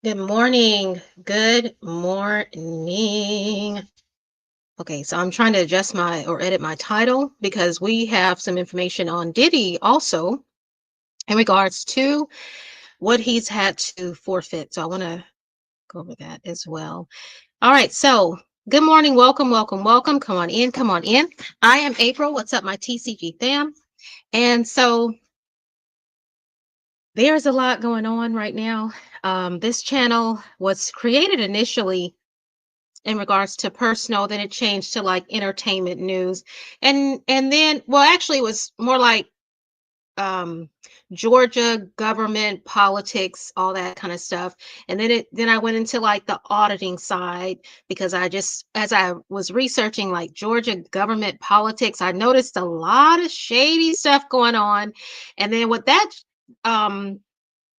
Good morning. Good morning. Okay, so I'm trying to adjust or edit my title because we have some information on Diddy also in regards to what he's had to forfeit. So I want to go over that as well. All right, so good morning. Welcome, welcome, welcome. Come on in, come on in. I am April. What's up, my TCG fam? And so there's a lot going on right now. This channel was created initially in regards to personal, then it changed to like entertainment news, and then, well, actually it was more like um Georgia government politics, all that kind of stuff. And then I went into like the auditing side because I just, as I was researching like Georgia government politics, I noticed a lot of shady stuff going on. And then what that um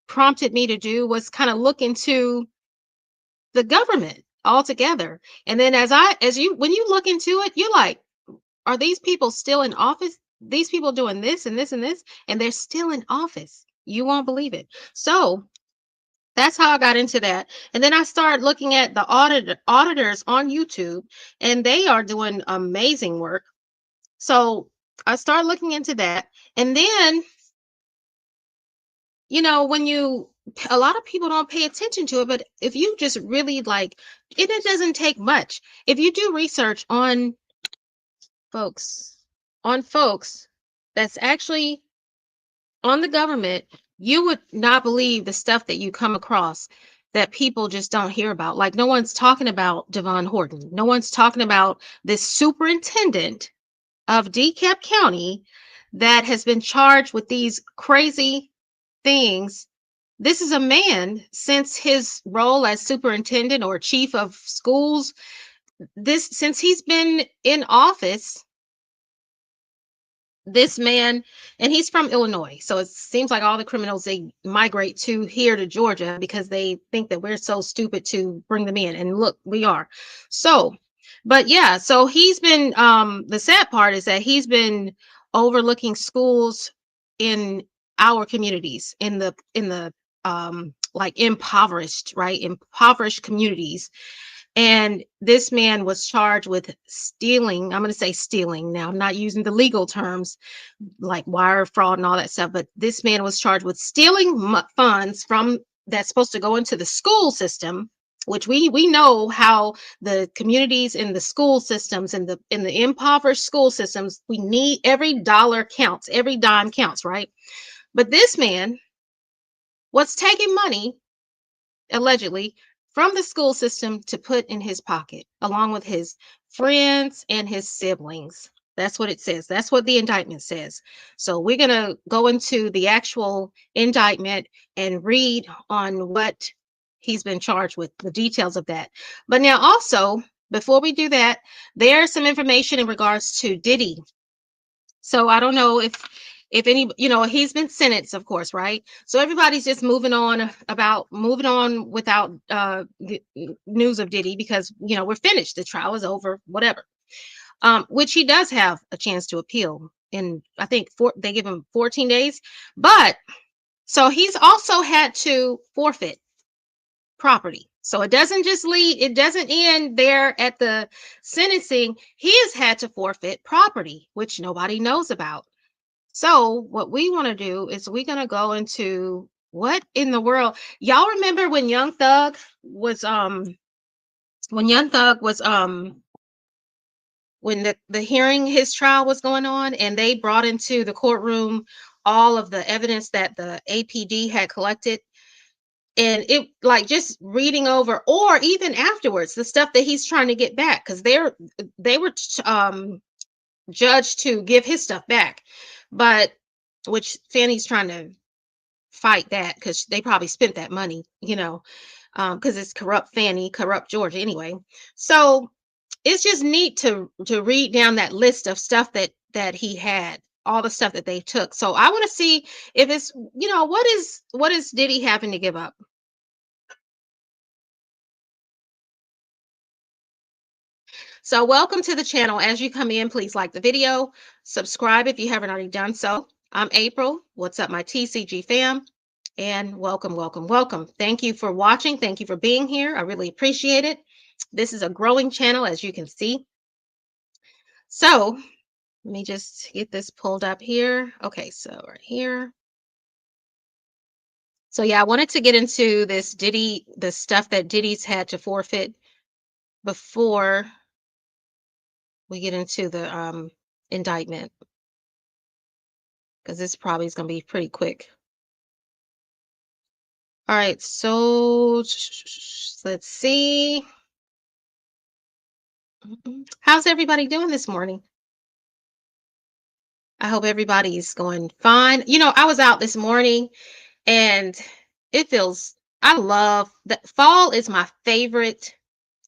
prompted me to do was kind of look into the government altogether. And then when you look into it, you're like, are these people still in office? These people doing this and this and this, and they're still in office. You won't believe it. So that's how I got into that. And then I started looking at the auditors on YouTube, and they are doing amazing work. So I started looking into that. And then, when a lot of people don't pay attention to it, but if you just really like it doesn't take much. If you do research folks, on folks that's actually on the government, you would not believe the stuff that you come across that people just don't hear about. Like, no one's talking about DEVON Horton. No one's talking about this superintendent of DeKalb County that has been charged with these crazy things. This is a man, since his role as superintendent or chief of schools, since he's been in office, this man, and he's from Illinois. So it seems like all the criminals, they migrate to here to Georgia because they think that we're so stupid to bring them in. And look, we are. So, but yeah, so he's been the sad part is that he's been overlooking schools in our communities, in the like impoverished, right? Impoverished communities. And this man was charged with stealing. I'm going to say stealing now. I'm not using the legal terms like wire fraud and all that stuff, but this man was charged with stealing funds from that's supposed to go into the school system, which we know how the communities in the school systems, in the impoverished school systems, we need every dollar counts, every dime counts, right? But this man was taking money allegedly from the school system to put in his pocket, along with his friends and his siblings. That's what it says. That's what the indictment says. So we're going to go into the actual indictment and read on what he's been charged with, the details of that. But now also, before we do that, there's some information in regards to Diddy. So I don't know if any, he's been sentenced, of course, right? So everybody's just moving on without the news of Diddy because we're finished. The trial is over, whatever. Which he does have a chance to appeal, and I think they give him 14 days. But so he's also had to forfeit property. So it doesn't end there at the sentencing. He has had to forfeit property, which nobody knows about. So what we want to do is we're going to go into what in the world. Y'all remember when Young Thug was when Young Thug was when the hearing, his trial was going on, and they brought into the courtroom all of the evidence that the APD had collected, and it, like, just reading over, or even afterwards, the stuff that he's trying to get back, because they were judged to give his stuff back, but which Fannie's trying to fight that because they probably spent that money, because it's corrupt Fannie, corrupt Georgia anyway. So it's just neat to read down that list of stuff that he had, all the stuff that they took. So I want to see if it's, what is Diddy having to give up? So welcome to the channel. As you come in, please like the video, subscribe if you haven't already done so. I'm April. What's up, my TCG fam? and welcome, welcome, welcome. Thank you for watching. Thank you for being here. I really appreciate it. This is a growing channel, as you can see. So let me just get this pulled up here. Okay, so right here. So yeah, I wanted to get into this Diddy, the stuff that Diddy's had to forfeit before we get into the indictment, because this probably is going to be pretty quick. All right, so let's see. How's everybody doing this morning? I hope everybody's going fine. You know, I was out this morning and it feels, I love that fall is my favorite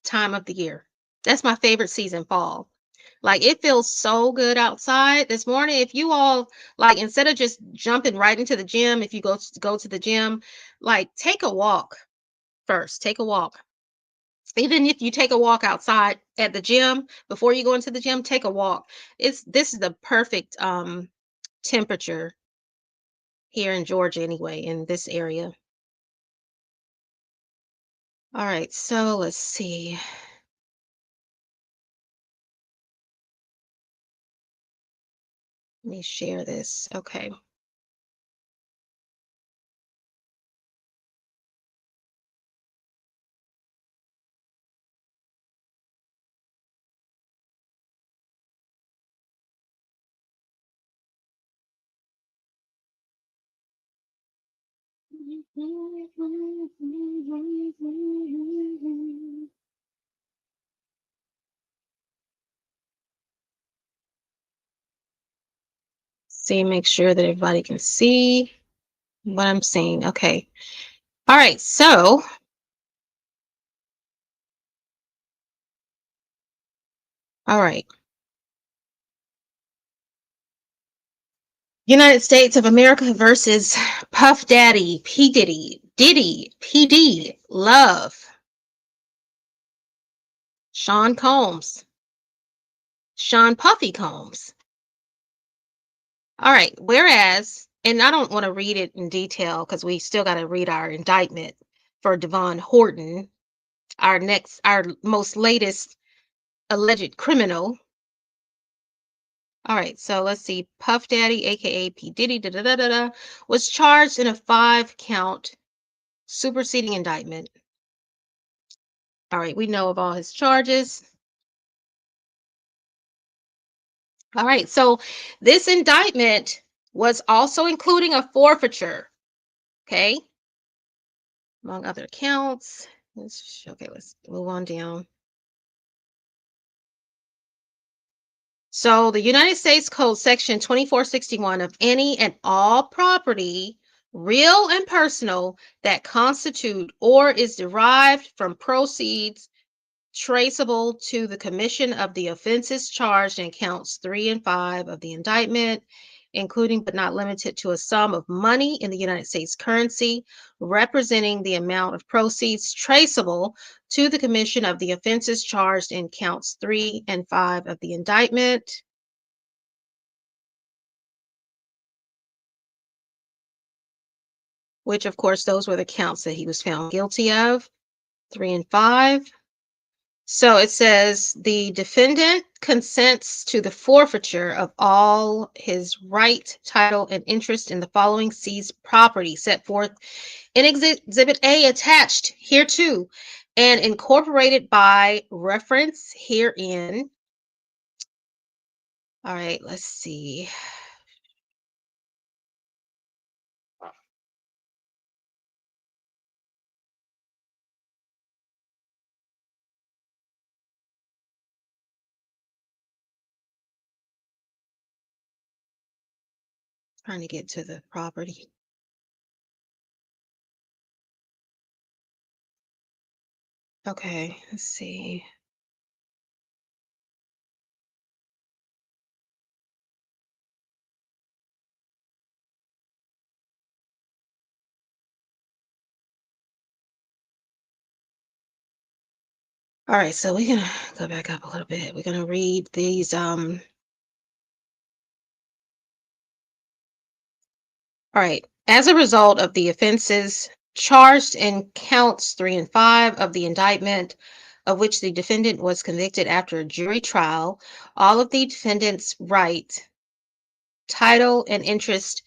time of the year. That's my favorite season, fall. Like it feels so good outside this morning. If you all like, instead of just jumping right into the gym, if you go to the gym, like take a walk first. Take a walk. Even if you take a walk outside at the gym before you go into the gym, take a walk. This is the perfect temperature here in Georgia anyway, in this area. All right, so let's see. Let me share this. Okay. See, make sure that everybody can see what I'm saying. Okay. All right, so all right. United States of America versus Puff Daddy, P. Diddy, PD, Love, Sean Combs, Sean Puffy Combs. All right. Whereas, and I don't want to read it in detail because we still got to read our indictment for DEVON HORTON, our most latest alleged criminal. All right. So let's see. Puff Daddy, aka P. Diddy, was charged in a 5-count superseding indictment. All right. We know of all his charges. All right. So this indictment was also including a forfeiture. Okay. Among other counts. Okay, let's move on down. So the United States Code Section 2461 of any and all property, real and personal, that constitute or is derived from proceeds traceable to the commission of the offenses charged in counts 3 and 5 of the indictment, including but not limited to a sum of money in the United States currency representing the amount of proceeds traceable to the commission of the offenses charged in counts 3 and 5 of the indictment. Which, of course, those were the counts that he was found guilty of, 3 and 5. So it says the defendant consents to the forfeiture of all his right, title, and interest in the following seized property set forth in Exhibit A attached hereto and incorporated by reference herein. All right, let's see. Trying to get to the property. Okay, let's see. All right, so we're gonna go back up a little bit. We're gonna read these. All right. As a result of the offenses charged in counts 3 and 5 of the indictment, of which the defendant was convicted after a jury trial, all of the defendant's right, title, and interest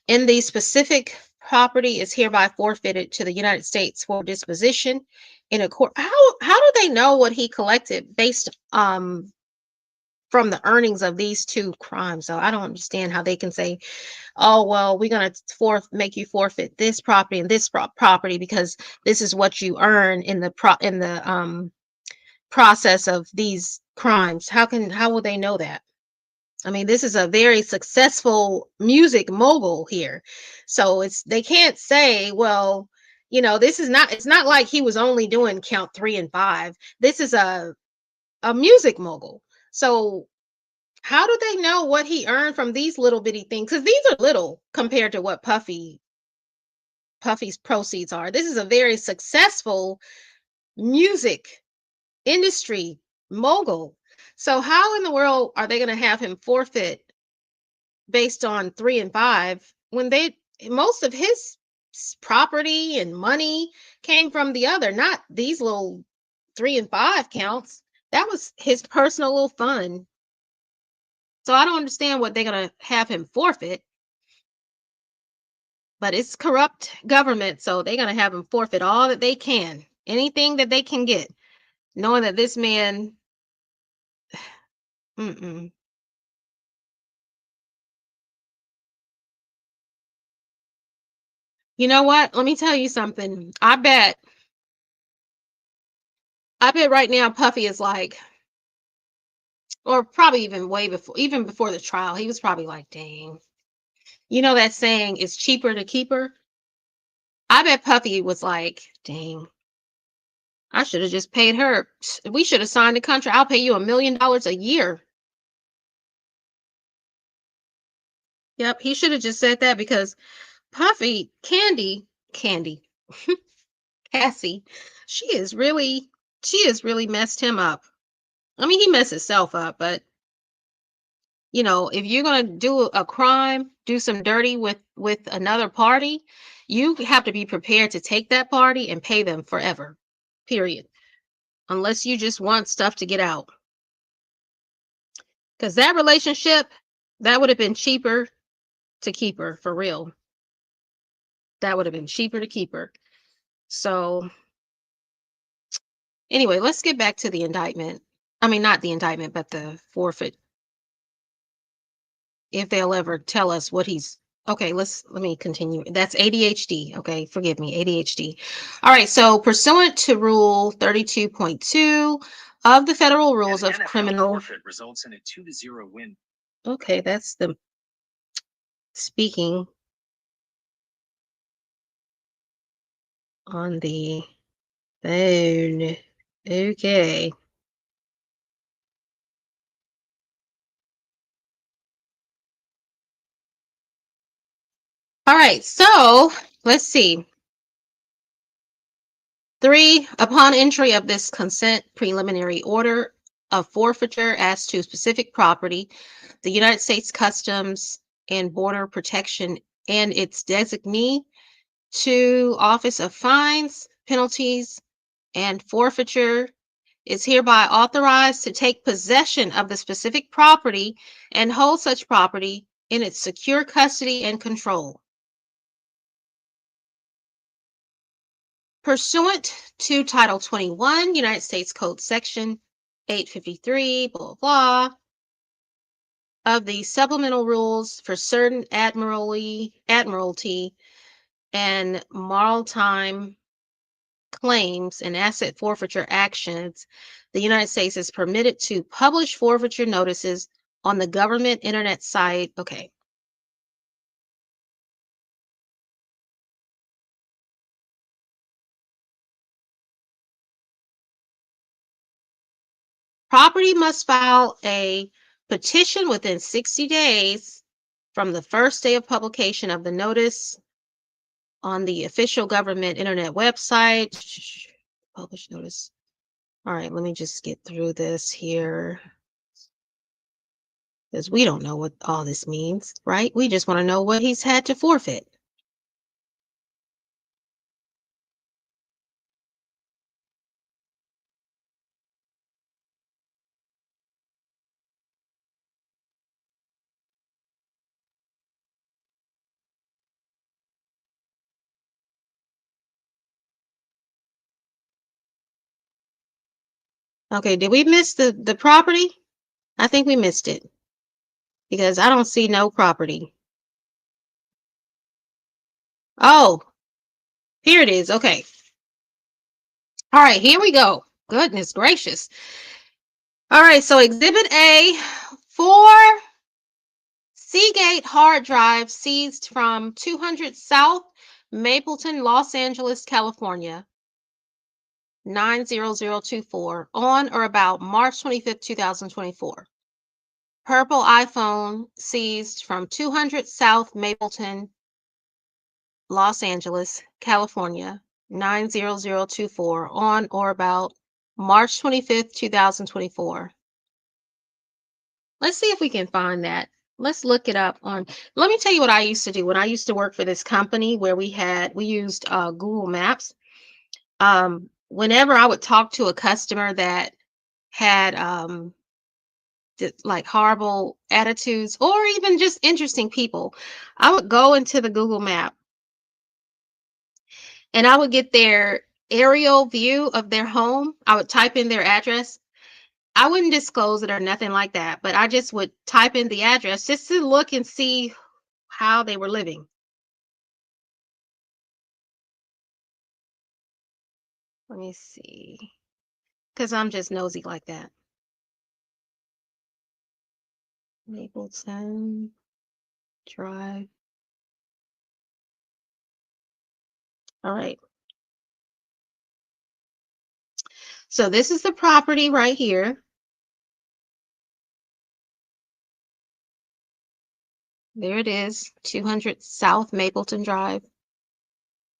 in the specific property is hereby forfeited to the United States for disposition in a court. How do they know what he collected based from the earnings of these two crimes? So I don't understand how they can say, oh well, we're going to make you forfeit this property and this property because this is what you earn in the process of these crimes. How will they know that? I mean, this is a very successful music mogul here. So they can't say, well, it's not like he was only doing count 3 and 5. This is a music mogul. So how do they know what he earned from these little bitty things? Because these are little compared to what Puffy's proceeds are. This is a very successful music industry mogul. So how in the world are they going to have him forfeit based on 3 and 5 when most of his property and money came from the other, not these little 3 and 5 counts? That was his personal little fund. So I don't understand what they're going to have him forfeit. But it's corrupt government, so they're going to have him forfeit all that they can, anything that they can get, knowing that this man, mm-mm. You know what? Let me tell you something. I bet right now Puffy is like, or probably even before the trial, he was probably like, dang. You know that saying, it's cheaper to keep her? I bet Puffy was like, dang, I should have just paid her. We should have signed a contract. I'll pay you $1 million a year. Yep, he should have just said that because Puffy, Candy, Cassie, she has really messed him up. I mean, he messed himself up, but if you're gonna do a crime, do some dirty with another party, you have to be prepared to take that party and pay them forever. Period. Unless you just want stuff to get out. Because that relationship, that would have been cheaper to keep her, for real. That would have been cheaper to keep her. So anyway, let's get back to the indictment. I mean, not the indictment, but the forfeit. If they'll ever tell us what he's okay, let me continue. That's ADHD. Okay, forgive me, ADHD. All right, so pursuant to Rule 32.2 of the Federal Rules of Criminal forfeit results in a 2-0 win. Okay, that's the speaking on the phone. Okay. All right, so let's see. 3, upon entry of this consent preliminary order of forfeiture as to specific property, the United States Customs and Border Protection and its designee to Office of Fines, Penalties, and Forfeiture is hereby authorized to take possession of the specific property and hold such property in its secure custody and control. Pursuant to Title 21, United States Code Section 853, blah, blah, blah, of the supplemental rules for certain admiralty and maritime claims and asset forfeiture actions, the United States is permitted to publish forfeiture notices on the government internet site. Okay. Property must file a petition within 60 days from the first day of publication of the notice on the official government internet website. Publish notice. All right, let me just get through this here, because we don't know what all this means, right? We just want to know what he's had to forfeit. Okay, did we miss the property? I think we missed it because I don't see no property. Oh, here it is. Okay. All right, here we go. Goodness gracious. All right, so Exhibit A, 4 Seagate hard drive seized from 200 South Mapleton, Los Angeles, California, 90024, on or about March 25th, 2024. Purple iPhone seized from 200 South Mapleton, Los Angeles, California, 90024, on or about March 25th, 2024. Let's see if we can find that. Let's look it up on. Let me tell you what I used to do when I used to work for this company where we used Google Maps. Whenever I would talk to a customer that had like horrible attitudes or even just interesting people, I would go into the Google Map and I would get their aerial view of their home. I would type in their address. I wouldn't disclose it or nothing like that, but I just would type in the address just to look and see how they were living. Let me see, because I'm just nosy like that. Mapleton Drive. All right. So this is the property right here. There it is, 200 South Mapleton Drive.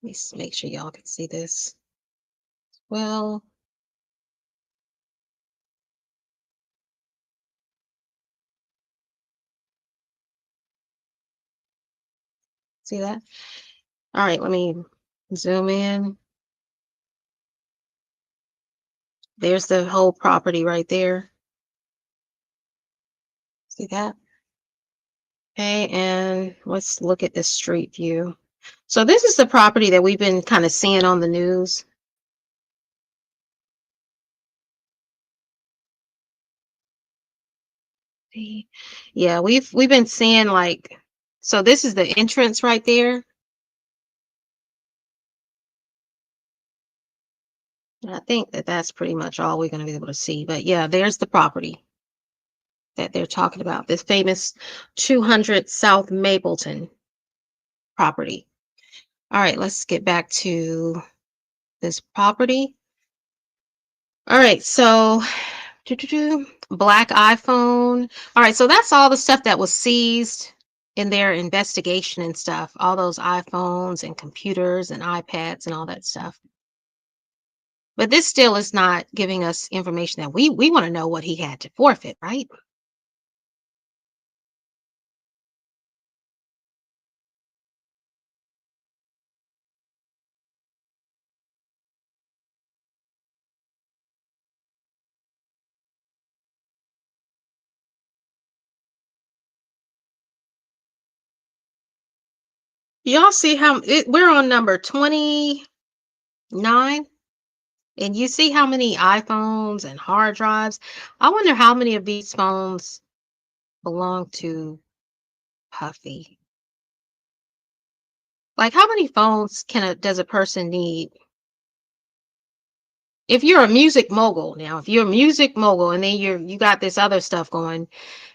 Let me make sure y'all can see this. Well, see that? All right, let me zoom in. There's the whole property right there. See that? Okay, and let's look at the street view. So this is the property that we've been kind of seeing on the news. Yeah, we've been seeing like, so this is the entrance right there. And I think that that's pretty much all we're going to be able to see. But yeah, there's the property that they're talking about, this famous 200 South Mapleton property. All right, let's get back to this property. All right, so black iPhone. All right, so that's all the stuff that was seized in their investigation and stuff, all those iPhones and computers and iPads and all that stuff. But this still is not giving us information that we want to know what he had to forfeit, right? Y'all see how we're on number 29, and you see how many iPhones and hard drives. I wonder how many of these phones belong to Puffy. Like, how many phones does a person need? If you're a music mogul now, if you're a music mogul and then you got this other stuff going,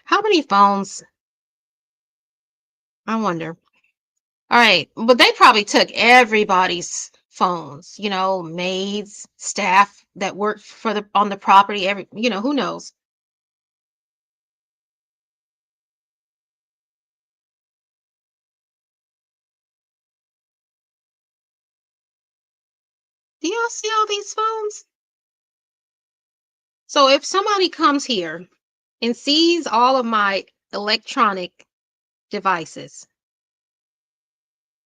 how many phones? I wonder. All right, but they probably took everybody's phones, maids, staff that worked for on the property, who knows? Do y'all see all these phones? So if somebody comes here and sees all of my electronic devices,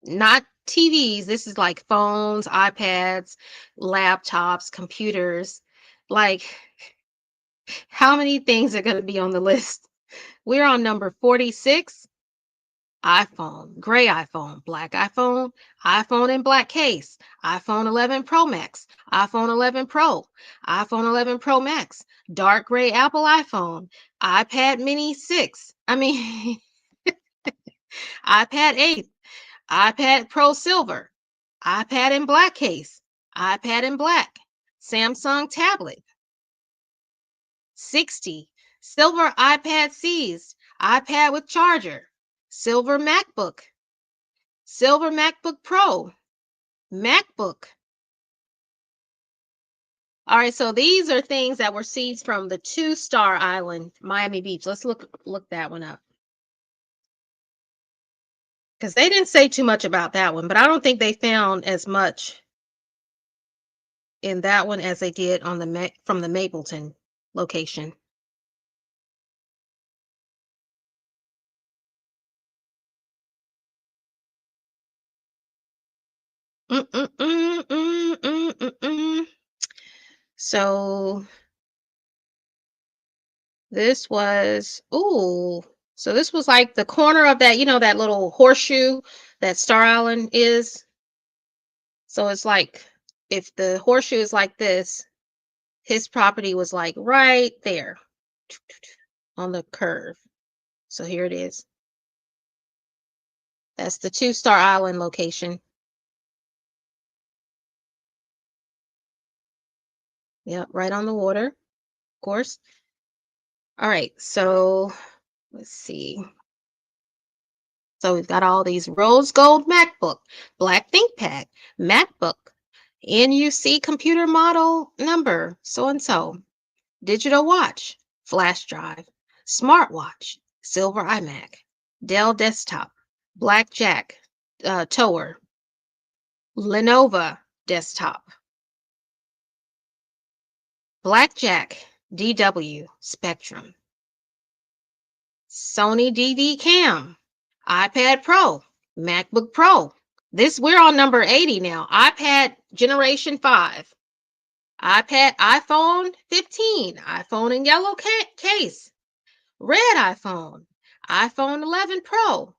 not TVs, this is like phones, iPads, laptops, computers, like how many things are going to be on the list? We're on number 46. iPhone, gray iPhone, black iPhone, iPhone in black case, iPhone 11 Pro Max, iPhone 11 Pro, iPhone 11 Pro Max, dark gray Apple iPhone, iPad mini 6. I mean, iPad 8, iPad Pro Silver, iPad in black case, iPad in black, Samsung tablet, 60, silver iPad seized, iPad with charger, silver MacBook Pro, MacBook. All right, so these are things that were seized from the 2-star island, Miami Beach. Let's look that one up. Because they didn't say too much about that one, but I don't think they found as much in that one as they did on the from the Mapleton location. So this was, ooh, so this was like the corner of that, that little horseshoe that Star Island is. So it's like if the horseshoe is like this, his property was like right there on the curve. So here it is. That's the 2-star island location. Yep, right on the water, of course. All right, so let's see. So we've got all these rose gold MacBook, black ThinkPad, MacBook, NUC computer model number, so-and-so, digital watch, flash drive, smartwatch, silver iMac, Dell desktop, Blackjack tower, Lenovo desktop, Blackjack DW Spectrum, Sony DV Cam, iPad Pro, MacBook Pro. We're on number 80 now. iPad Generation 5. iPhone 15, iPhone in yellow case, red iPhone, iPhone 11 Pro,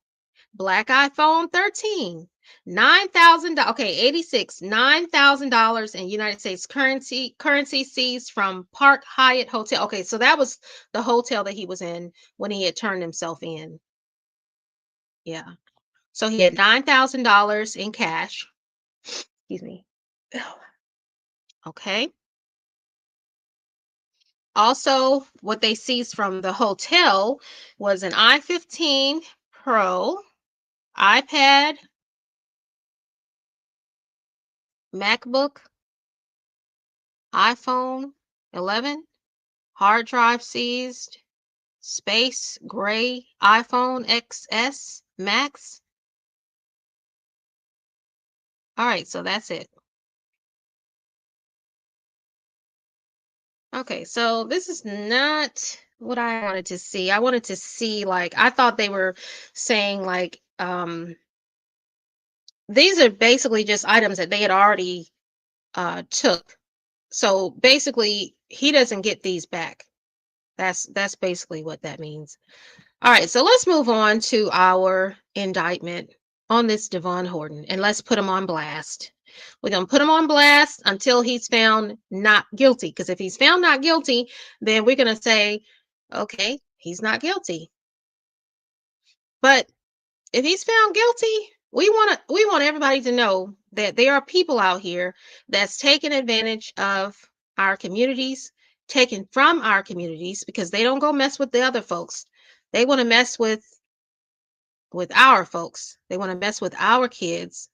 black iPhone 13, $9,000. Okay, 86, $9,000 in United States currency seized from Park Hyatt Hotel. Okay, so that was the hotel that he was in when he had turned himself in. Yeah. So he had $9,000 in cash. Excuse me. Okay. Also, what they seized from the hotel was an i15 Pro, iPad, MacBook, iPhone 11, hard drive seized, space gray iPhone XS Max. All right, so that's it. Okay, so this is not what I wanted to see. I wanted to see, like, I thought they were saying like these are basically just items that they had already took. So basically he doesn't get these back. That's basically what that means. All right, so let's move on to our indictment on this DEVON HORTON, and let's put him on blast. We're going to put him on blast until he's found not guilty, because if he's found not guilty, then we're going to say, okay, he's not guilty. But if he's found guilty, we want everybody to know that there are people out here that's taking advantage of our communities, taken from our communities, because they don't go mess with the other folks. They want to mess with our folks. They want to mess with our kids.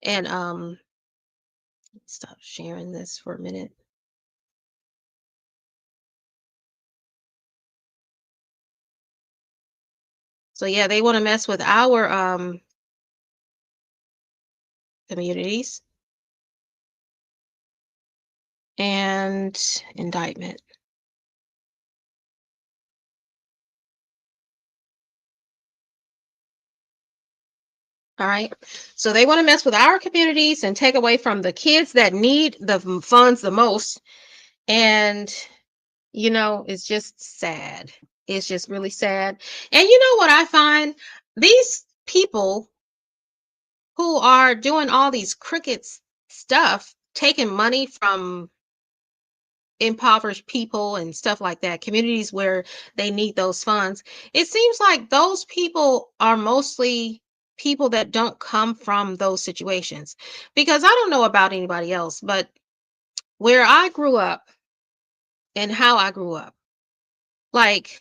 And stop sharing this for a minute. So yeah, they want to mess with our communities. And indictment. All right. So they want to mess with our communities and take away from the kids that need the funds the most. And, it's just sad. It's just really sad. And you know what I find? These people who are doing all these crooked stuff, taking money from impoverished people and stuff like that, communities where they need those funds. It seems like those people are mostly people that don't come from those situations. Because I don't know about anybody else, but where I grew up and how I grew up, like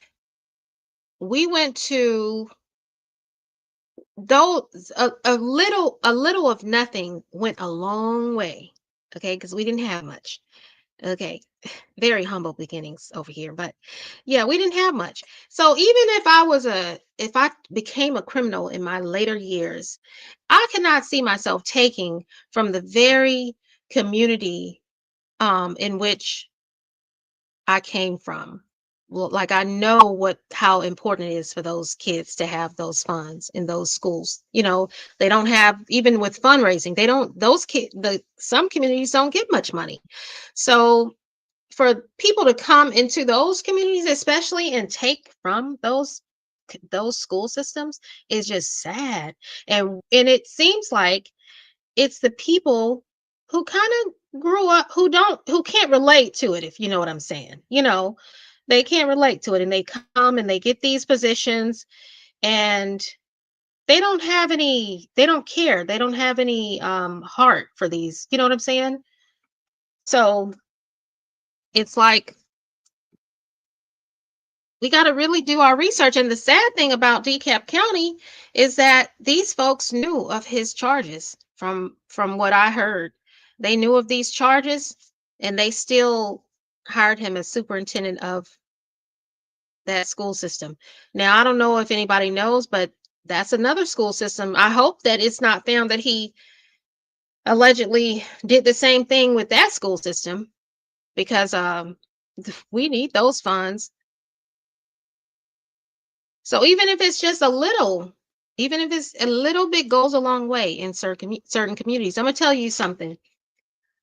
we went to those a little of nothing went a long way. Okay, because we didn't have much. Okay, very humble beginnings over here, but yeah, we didn't have much. So even if I became a criminal in my later years, I cannot see myself taking from the very community in which I came from. Well, like I know how important it is for those kids to have those funds in those schools. They don't have, even with fundraising, they don't, those kids, some communities don't get much money. So for people to come into those communities, especially, and take from those school systems, is just sad. And it seems like it's the people who kind of grew up, who can't relate to it, if you know what I'm saying. They can't relate to it, and they come and they get these positions, and they don't care, they don't have any heart for these, you know what I'm saying? So it's like we got to really do our research. And the sad thing about DeKalb County is that these folks knew of his charges. From what I heard, they knew of these charges, and they still hired him as superintendent of that school system. Now, I don't know if anybody knows, but that's another school system. I hope that it's not found that he allegedly did the same thing with that school system, because we need those funds. So even if it's just a little, even if it's a little bit, goes a long way in certain communities. I'm gonna tell you something.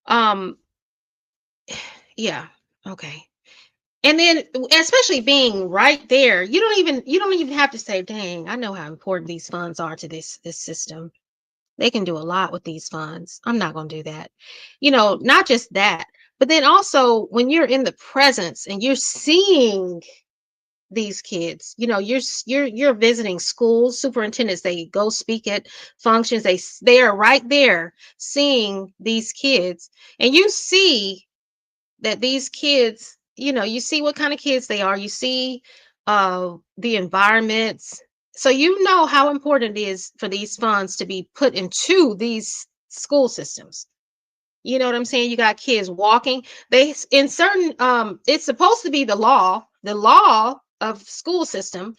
Um, yeah, okay. And then, especially being right there, you don't even have to say, "Dang, I know how important these funds are to this system. They can do a lot with these funds." I'm not gonna do that. Not just that, but then also when you're in the presence and you're seeing these kids, you're visiting schools, superintendents, they go speak at functions, they are right there seeing these kids, and you see that these kids, you see what kind of kids they are, you see the environments, so you know how important it is for these funds to be put into these school systems. You know what I'm saying? You got kids walking. They in certain it's supposed to be the law of school system.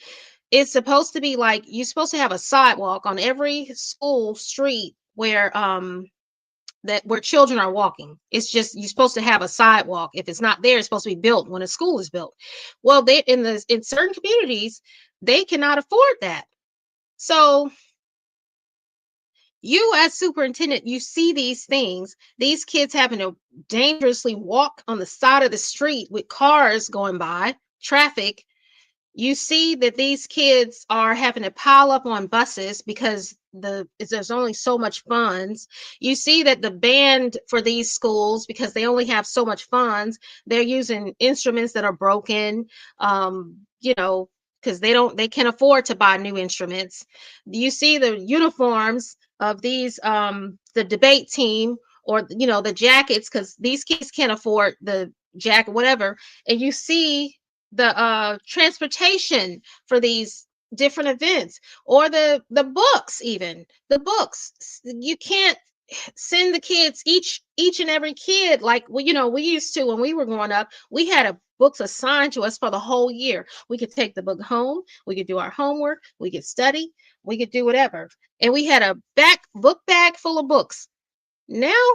It's supposed to be like you're supposed to have a sidewalk on every school street where children are walking. It's just you're supposed to have a sidewalk. If it's not there, it's supposed to be built when a school is built. Well, they in certain communities, they cannot afford that. So you as superintendent, you see these things, these kids having to dangerously walk on the side of the street with cars going by, traffic. You see that these kids are having to pile up on buses because there's only so much funds. You see that the band for these schools, because they only have so much funds, they're using instruments that are broken, because they can't afford to buy new instruments. You see the uniforms of these the debate team, or the jackets, because these kids can't afford the jacket, whatever. And you see the transportation for these different events, or the books, even the books. You can't send the kids, each and every kid, like we used to when we were growing up. We had books assigned to us for the whole year. We could take the book home, we could do our homework, we could study, we could do whatever, and we had a book bag full of books. Now,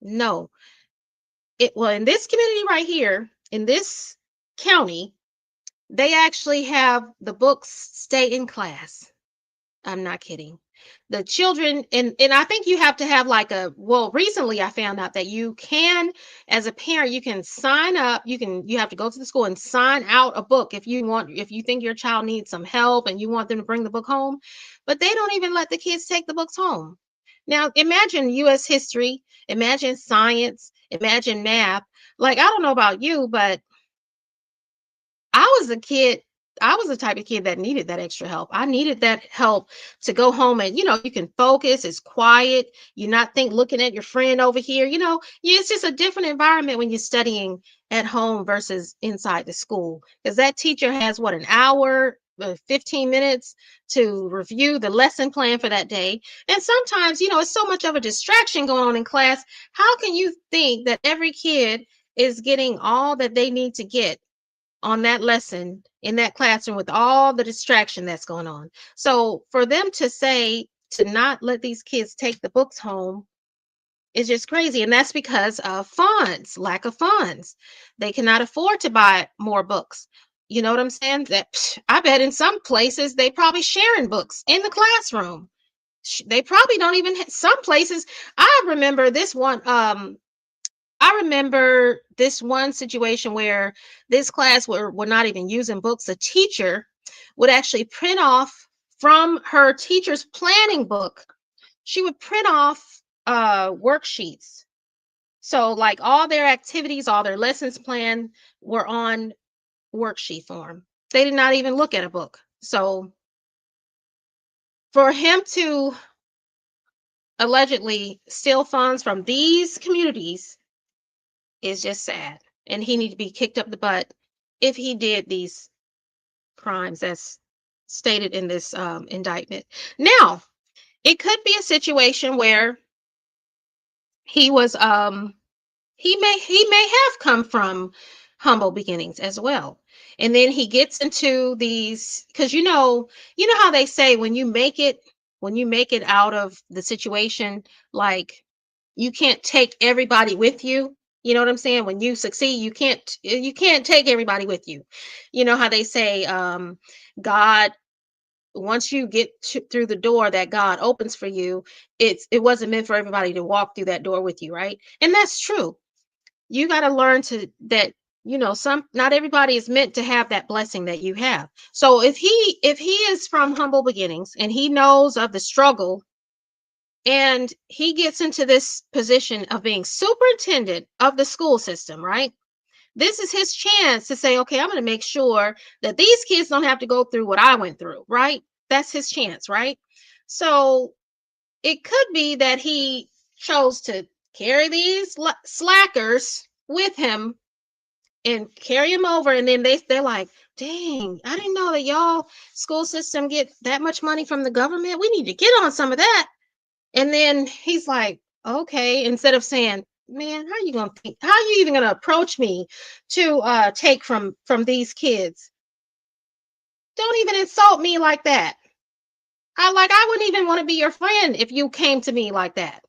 no. Well, in this community right here, in this county, they actually have the books stay in class. I'm not kidding. the children, and I think you have to have like recently I found out that you can, as a parent, you can sign up, you have to go to the school and sign out a book if you think your child needs some help and you want them to bring the book home, but they don't even let the kids take the books home. Now imagine US history, imagine science, imagine math. Like, I don't know about you, but I was a kid. I was the type of kid that needed that extra help. I needed that help to go home and, you can focus, it's quiet. You're not looking at your friend over here. It's just a different environment when you're studying at home versus inside the school. Because that teacher has what, an hour, 15 minutes to review the lesson plan for that day. And sometimes, it's so much of a distraction going on in class. How can you think that every kid is getting all that they need to get on that lesson in that classroom with all the distraction that's going on? So for them to say to not let these kids take the books home is just crazy. And that's because of funds, lack of funds. They cannot afford to buy more books. You know what I'm saying? I bet in some places they probably sharing books in the classroom. They probably don't even some places. I remember this one situation where this class were not even using books. The teacher would actually print off from her teacher's planning book. She would print off worksheets. So like all their activities, all their lessons plan were on worksheet form. They did not even look at a book. So for him to allegedly steal funds from these communities is just sad. And he need to be kicked up the butt if he did these crimes as stated in this indictment. Now, it could be a situation where he was he may have come from humble beginnings as well. And then he gets into these, because how they say when you make it out of the situation, like, you can't take everybody with you. You know what I'm saying? When you succeed, you can't take everybody with you. You know how they say God, once you get through the door that God opens for you, it wasn't meant for everybody to walk through that door with you, right? And that's true. You got to learn to that, some not everybody is meant to have that blessing that you have. So if he is from humble beginnings and he knows of the struggle, and he gets into this position of being superintendent of the school system, right? This is his chance to say, okay, I'm going to make sure that these kids don't have to go through what I went through, right? That's his chance, right? So it could be that he chose to carry these slackers with him and carry them over. And then they're like, dang, I didn't know that y'all school system get that much money from the government. We need to get on some of that. And then he's like, okay, instead of saying, man, how are you even gonna approach me to take from these kids? Don't even insult me like that. I wouldn't even want to be your friend if you came to me like that,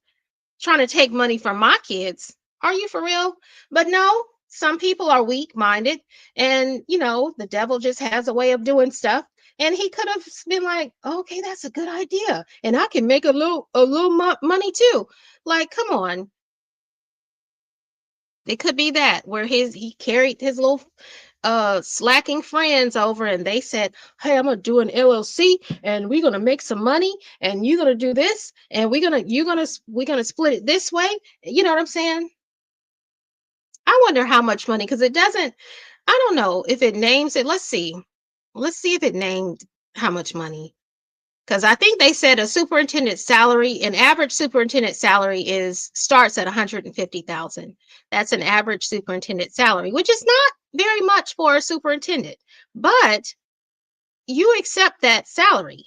trying to take money from my kids. Are you for real? But no, some people are weak minded, and the devil just has a way of doing stuff. And he could have been like, okay, that's a good idea, and I can make a little money too. Like, come on. It could be that where he carried his little slacking friends over, and they said, hey, I'm gonna do an LLC and we're gonna make some money, and you're gonna do this, and we're gonna split it this way. You know what I'm saying? I wonder how much money, because I don't know if it names it. Let's see if it named how much money. Because I think they said an average superintendent salary starts at 150,000. That's an average superintendent salary, which is not very much for a superintendent. But you accept that salary.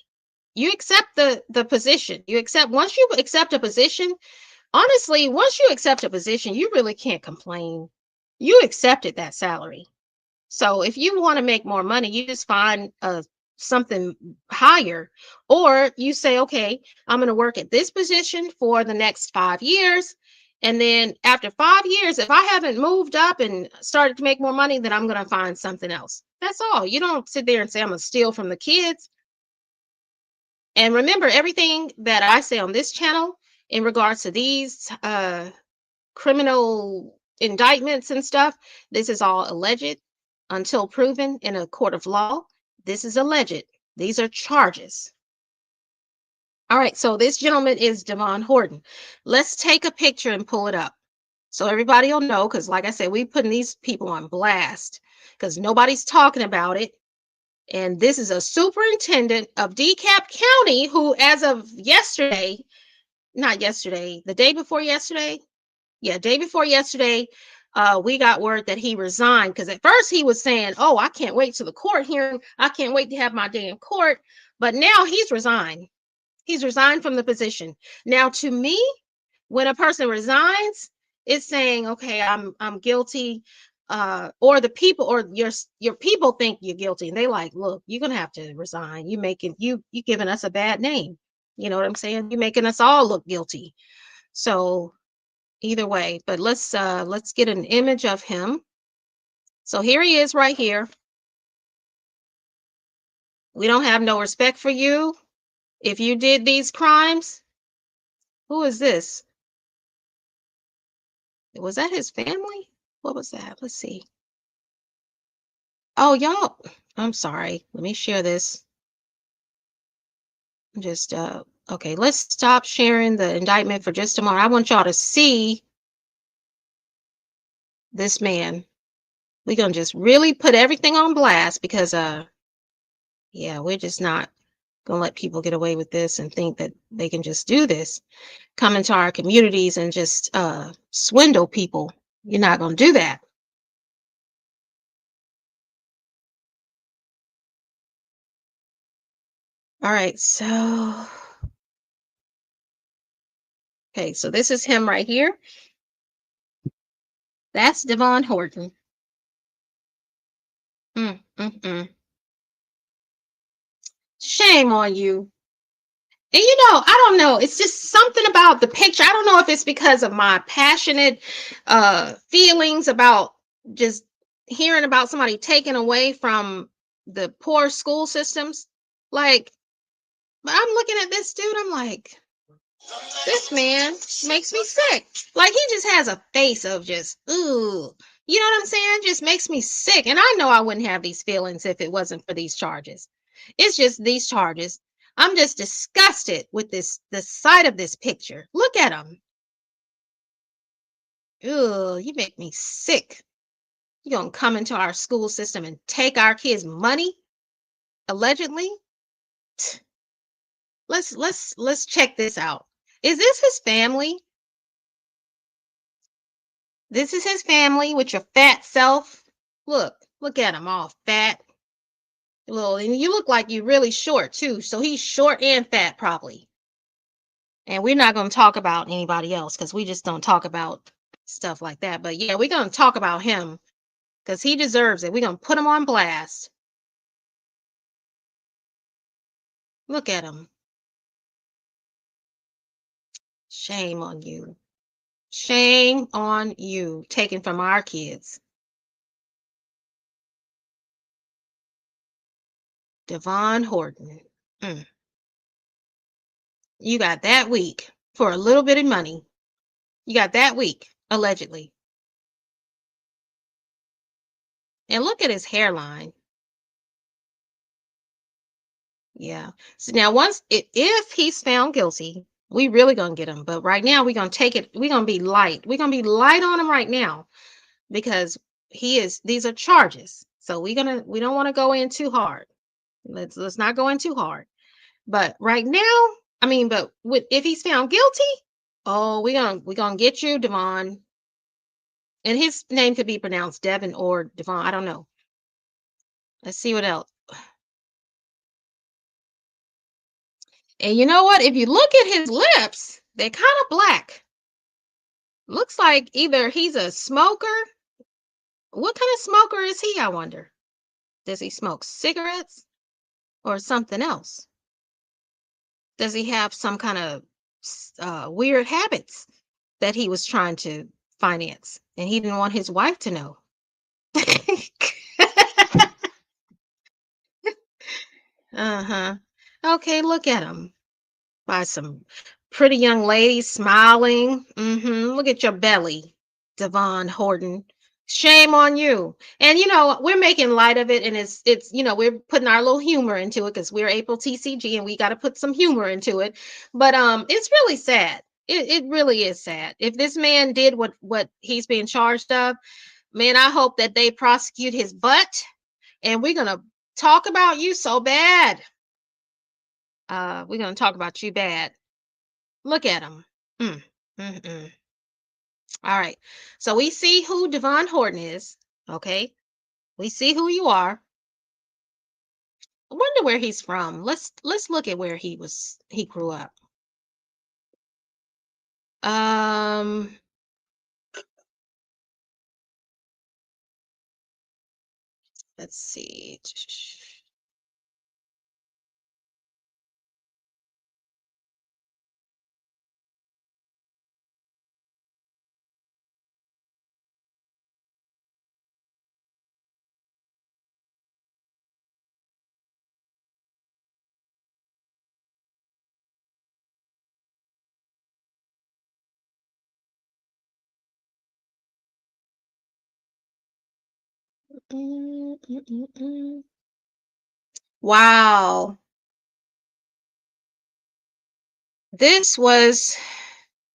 You accept the position. Once you accept a position, honestly, once you accept a position, you really can't complain. You accepted that salary. So if you want to make more money, you just find something higher, or you say, okay, I'm going to work at this position for the next 5 years. And then after 5 years, if I haven't moved up and started to make more money, then I'm going to find something else. That's all. You don't sit there and say, I'm going to steal from the kids. And remember, everything that I say on this channel in regards to these criminal indictments and stuff, this is all alleged until proven in a court of law. This is alleged. These are charges. All right, so this gentleman is DEVON HORTON. Let's take a picture and pull it up so everybody will know, because like I said, we're putting these people on blast because nobody's talking about it. And this is a superintendent of DeKalb County who, as of yesterday, not yesterday, the day before yesterday, day before yesterday, we got word that he resigned, because at first he was saying, oh, I can't wait to the court hearing. I can't wait to have my day in court. But now he's resigned. He's resigned from the position. Now, to me, when a person resigns, it's saying, okay, I'm guilty, or the people or your people think you're guilty, and they like, look, you're gonna have to resign. You giving us a bad name. You know what I'm saying? You're making us all look guilty. So either way, but let's get an image of him. So here he is right here. We don't have no respect for you if you did these crimes. Who is this? Was that his family? What was that? Let's see. Oh, y'all, I'm sorry. Let me share this. Just okay, let's stop sharing the indictment for just a moment. I want y'all to see this man. We're gonna just really put everything on blast because yeah, we're just not gonna let people get away with this and think that they can just do this, come into our communities and just swindle people. You're not gonna do that. All right, so okay, so this is him right here. That's DEVON HORTON. Shame on you. And I don't know. It's just something about the picture. I don't know if it's because of my passionate feelings about just hearing about somebody taken away from the poor school systems. Like, but I'm looking at this dude, I'm like, this man makes me sick. Like, he just has a face of just, ooh. You know what I'm saying? Just makes me sick. And I know I wouldn't have these feelings if it wasn't for these charges. It's just these charges. I'm just disgusted with the sight of this picture. Look at him. Ooh, you make me sick. You're gonna come into our school system and take our kids' money, allegedly. Let's check this out. Is this his family? This is his family with your fat self. Look at him, all fat. Little, and you look like you're really short too. So he's short and fat, probably. And we're not going to talk about anybody else because we just don't talk about stuff like that. But yeah, we're going to talk about him because he deserves it. We're going to put him on blast. Look at him. Shame on you. Shame on you, taken from our kids. DEVON HORTON. You got that week for a little bit of money. You got that week, allegedly. And look at his hairline. Yeah. So now if he's found guilty, we really gonna get him. But right now we're gonna take it, we're gonna be light. We're gonna be light on him right now because these are charges. So we don't want to go in too hard. Let's not go in too hard. But right now, but if he's found guilty, oh, we're gonna get you, DEVON. And his name could be pronounced Devon or DEVON. I don't know. Let's see what else. And you know what? If you look at his lips, they're kind of black. Looks like either he's a smoker. What kind of smoker is he, I wonder? Does he smoke cigarettes or something else? Does he have some kind of weird habits that he was trying to finance and he didn't want his wife to know? Uh-huh. Okay, look at him. By some pretty young ladies smiling. Look at your belly, Devon Horton. Shame on you. And we're making light of it, and it's we're putting our little humor into it because we're April TCG and we got to put some humor into it. But it's really sad. It really is sad. If this man did what he's being charged of, man, I hope that they prosecute his butt, and we're gonna talk about you so bad. We're gonna talk about you bad. Look at him. Mm, mm, mm. All right. So we see who Devon Horton is. Okay. We see who you are. I wonder where he's from. Let's look at where he grew up. Um let's see. Mm, mm, mm, mm. Wow. This was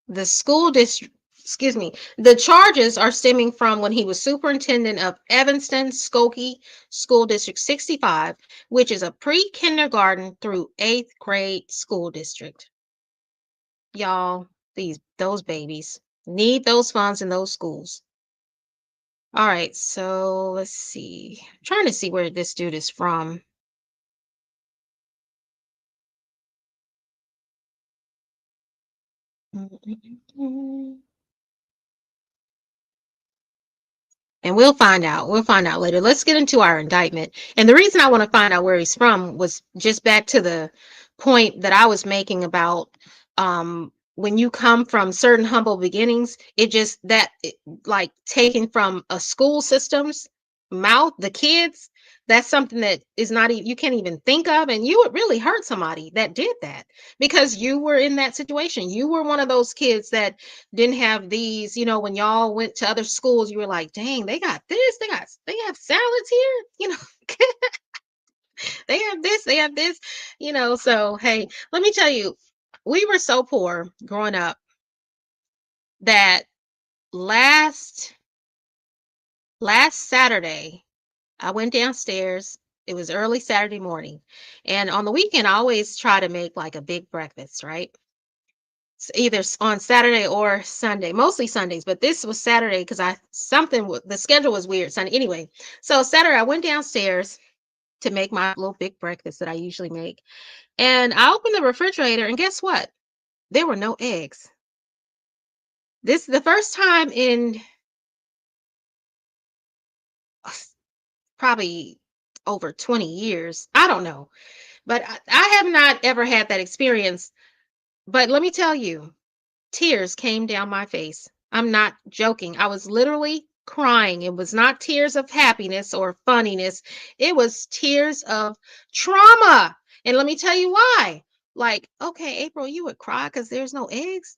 the school district, excuse me, the charges are stemming from when he was superintendent of Evanston Skokie School District 65, which is a pre-kindergarten through 8th grade school district. Y'all, those babies need those funds in those schools. All right, so let's see. I'm trying to see where this dude is from. And we'll find out. We'll find out later. Let's get into our indictment. And the reason I want to find out where he's from was just back to the point that I was making about when you come from certain humble beginnings, like taken from a school system's mouth, the kids, that's something that is not even, you can't even think of. And you would really hurt somebody that did that because you were in that situation. You were one of those kids that didn't have these, when y'all went to other schools, you were like, dang, they got this, they have salads here, they have this, so hey, let me tell you, we were so poor growing up that last Saturday, I went downstairs. It was early Saturday morning. And on the weekend, I always try to make like a big breakfast, right? Either on Saturday or Sunday, mostly Sundays, but this was Saturday because the schedule was weird Sunday. Anyway, so Saturday I went downstairs to make my little big breakfast that I usually make. And I opened the refrigerator and guess what? There were no eggs. This is the first time in probably over 20 years. I don't know, but I have not ever had that experience. But let me tell you, tears came down my face. I'm not joking. I was literally crying. It was not tears of happiness or funniness. It was tears of trauma. And let me tell you why. Like, okay, April, you would cry because there's no eggs.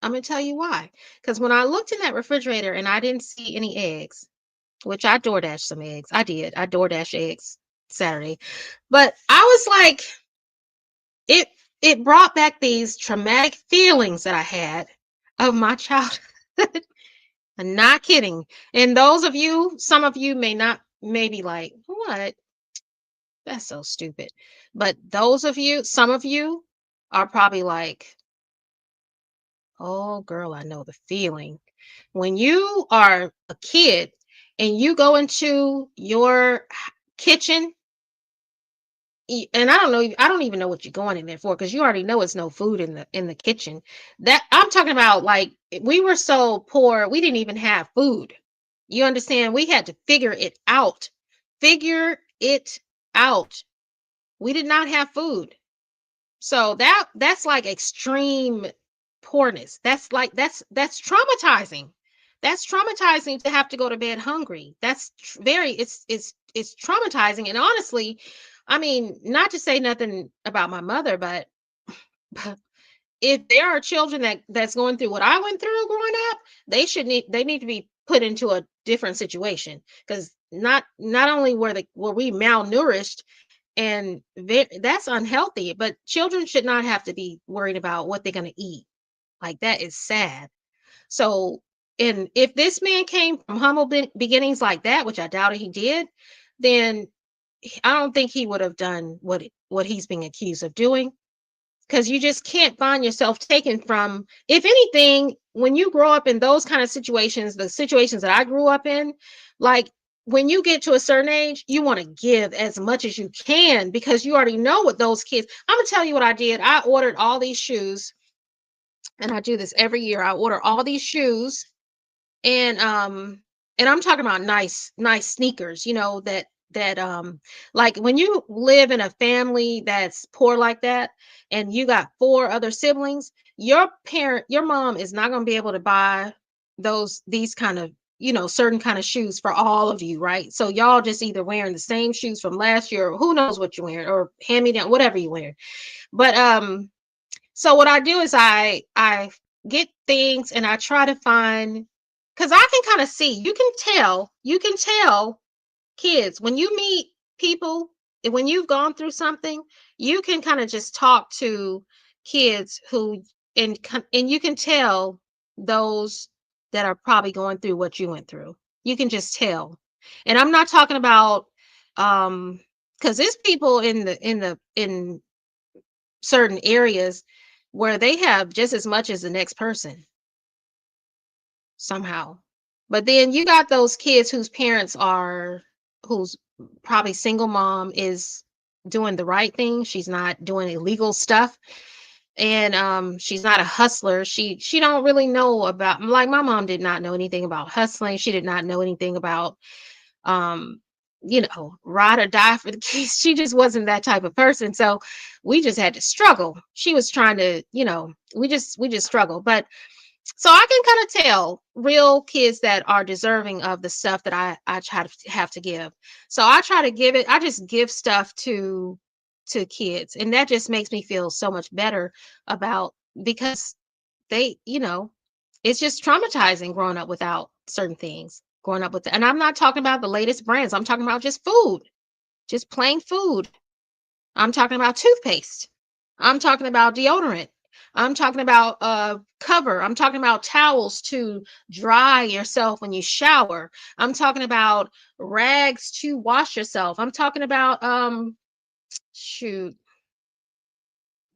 I'm going to tell you why. Because when I looked in that refrigerator and I didn't see any eggs, which I DoorDash some eggs. I did. I DoorDash eggs Saturday. But I was like, it it brought back these traumatic feelings that I had of my childhood. I'm not kidding. And some of you may be like, what? That's so stupid. But some of you are probably like, oh girl, I know the feeling. When you are a kid and you go into your kitchen, and I don't even know what you're going in there for because you already know it's no food in the kitchen. That I'm talking about, like, we were so poor, we didn't even have food. You understand? We had to figure it out. Figure it out. We did not have food. So that's like extreme poorness. That's traumatizing. That's traumatizing to have to go to bed hungry. That's very it's traumatizing. And honestly, I mean, not to say nothing about my mother, but if there are children that's going through what I went through growing up, they need to be put into a different situation, because not only were we malnourished, and that's unhealthy, but children should not have to be worried about what they're going to eat. Like, that is sad. So, and if this man came from humble beginnings like that, which I doubted he did, then I don't think he would have done what he's being accused of doing, because you just can't find yourself taken from. If anything, when you grow up in those kind of situations, the situations that I grew up in, like, when you get to a certain age, you want to give as much as you can, because you already know what those kids. I'm gonna tell you what I did. I ordered all these shoes, and I do this every year. I order all these shoes, and I'm talking about nice sneakers, like, when you live in a family that's poor like that, and you got four other siblings, your mom is not going to be able to buy these kind of, certain kind of shoes for all of you, right? So y'all just either wearing the same shoes from last year, or who knows what you're wearing, or hand me down, whatever you're wearing. But so what I do is I get things, and I try to find, because I can kind of see, you can tell kids when you meet people, when you've gone through something, you can kind of just talk to kids who, and you can tell those that are probably going through what you went through. You can just tell. And I'm not talking about, because there's people in certain areas where they have just as much as the next person somehow. But then you got those kids whose probably single mom is doing the right thing. She's not doing illegal stuff. And she's not a hustler. She don't really know about, like, my mom did not know anything about hustling. She did not know anything about um ride or die for the kids. She just wasn't that type of person. So we just had to struggle. She was trying to, we just struggle. But so I can kind of tell real kids that are deserving of the stuff that I try to have to give. So I try to give it. I just give stuff to kids, and that just makes me feel so much better about, because they, it's just traumatizing growing up without certain things. Growing up with, and I'm not talking about the latest brands. I'm talking about just food, just plain food. I'm talking about toothpaste. I'm talking about deodorant. I'm talking about cover. I'm talking about towels to dry yourself when you shower. I'm talking about rags to wash yourself. I'm talking about shoot.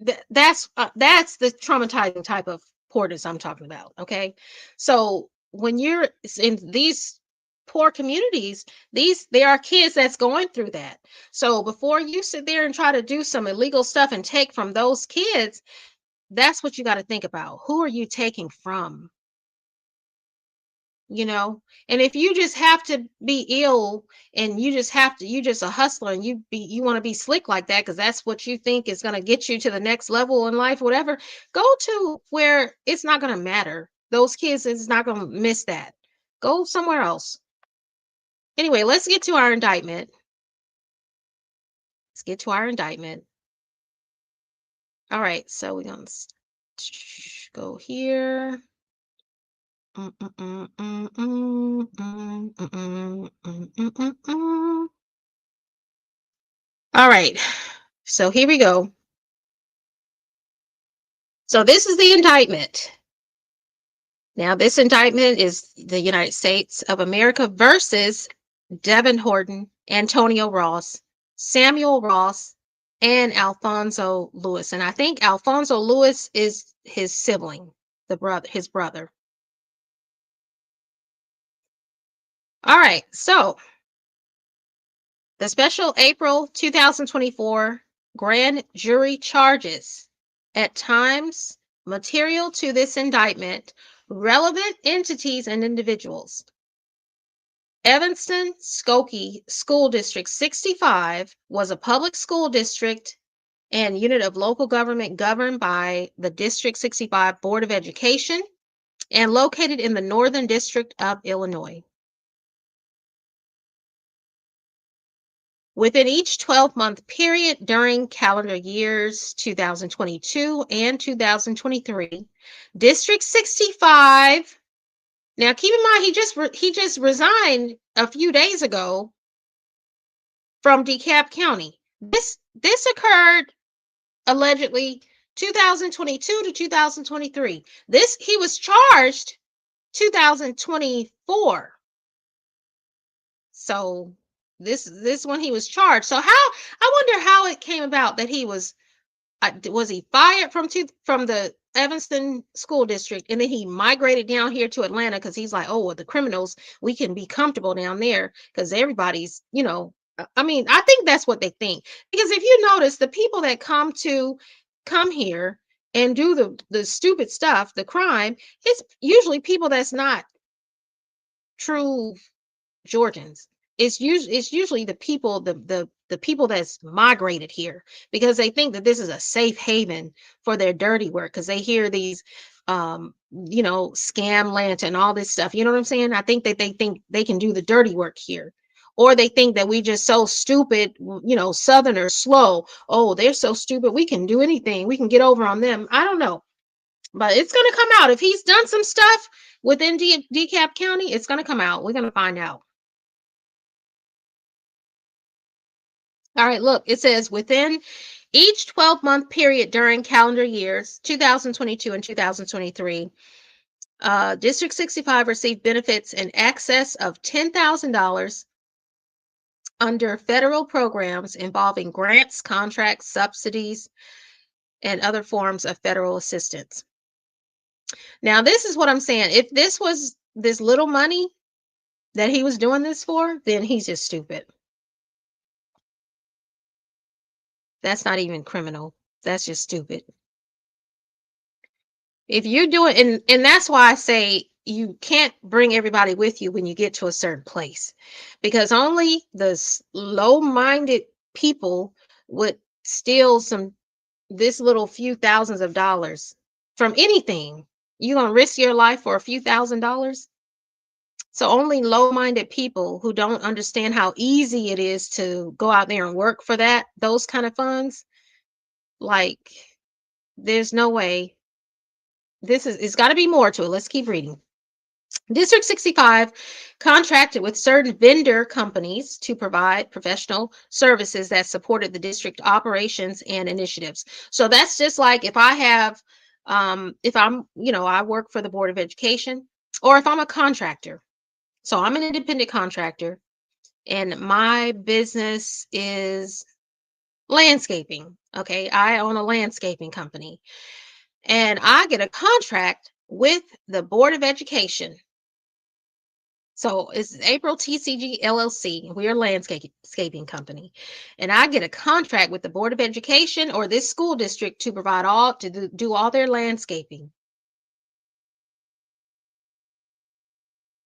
That's the traumatizing type of poorness I'm talking about. Okay, so when you're in these poor communities, there are kids that's going through that. So before you sit there and try to do some illegal stuff and take from those kids, that's what you got to think about. Who are you taking from? And if you just have to be ill, and you just a hustler, and you want to be slick like that because that's what you think is going to get you to the next level in life, whatever, go to where it's not going to matter. Those kids is not going to miss that. Go somewhere else. Anyway, let's get to our indictment. All right, so we're going to go here. All right, so here we go. So this is the indictment. Now, this indictment is the United States of America versus Devon Horton, Antonio Ross, Samuel Ross, and Alfonso Lewis. And I think Alfonso Lewis is his sibling, his brother. All right, so the special April 2024 grand jury charges at times material to this indictment relevant entities and individuals. Evanston Skokie School District 65 was a public school district and unit of local government governed by the District 65 Board of Education and located in the Northern District of Illinois. Within each 12-month period during calendar years 2022 and 2023, District 65. Now, keep in mind, he just resigned a few days ago from DeKalb County. This occurred allegedly 2022 to 2023. He was charged 2024. So this when he was charged. So I wonder how it came about that he was he fired from the Evanston school district, and then he migrated down here to Atlanta because he's like, oh, well, the criminals, we can be comfortable down there because everybody's, I mean, I think that's what they think. Because if you notice, the people that come here and do the stupid stuff, the crime, it's usually people that's not true Georgians. It's usually the people, the people that's migrated here because they think that this is a safe haven for their dirty work because they hear these scam land and all this stuff. You know what I'm saying? I think that they think they can do the dirty work here. Or they think that we just so stupid, Southerners slow. Oh, they're so stupid. We can do anything. We can get over on them. I don't know. But it's going to come out. If he's done some stuff within DeKalb County, it's going to come out. We're going to find out. All right, look, it says within each 12-month period during calendar years 2022 and 2023, District 65 received benefits in excess of $10,000 under federal programs involving grants, contracts, subsidies, and other forms of federal assistance. Now, this is what I'm saying. If this was this little money that he was doing this for, then he's just stupid. That's not even criminal. That's just stupid. If you do it, and that's why I say you can't bring everybody with you when you get to a certain place, because only the low-minded people would steal this little few thousands of dollars from anything. You gonna risk your life for a few $1,000s? So only low-minded people who don't understand how easy it is to go out there and work for those kind of funds, like, there's no way. It's got to be more to it. Let's keep reading. District 65 contracted with certain vendor companies to provide professional services that supported the district operations and initiatives. So that's just like if I have, if I'm, I work for the Board of Education, or if I'm a contractor. So I'm an independent contractor and my business is landscaping. Okay. I own a landscaping company and I get a contract with the Board of Education. So it's April TCG LLC. We're a landscaping company. And I get a contract with the Board of Education or this school district to provide do all their landscaping.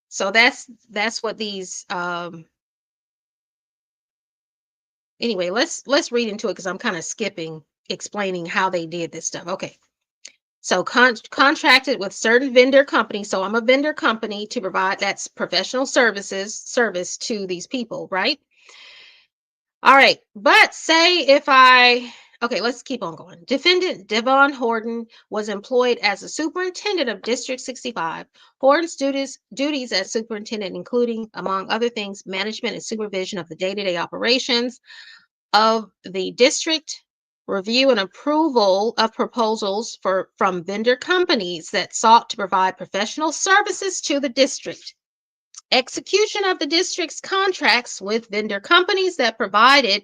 So that's what these anyway, let's read into it because I'm kind of skipping explaining how they did this stuff. Okay. So contracted with certain vendor companies. So I'm a vendor company to provide that's professional service to these people, right? All right. But say okay, let's keep on going. Defendant DEVON HORTON was employed as a superintendent of District 65. Horton's duties as superintendent, including, among other things, management and supervision of the day-to-day operations of the district, review and approval of proposals from vendor companies that sought to provide professional services to the district, execution of the district's contracts with vendor companies that provided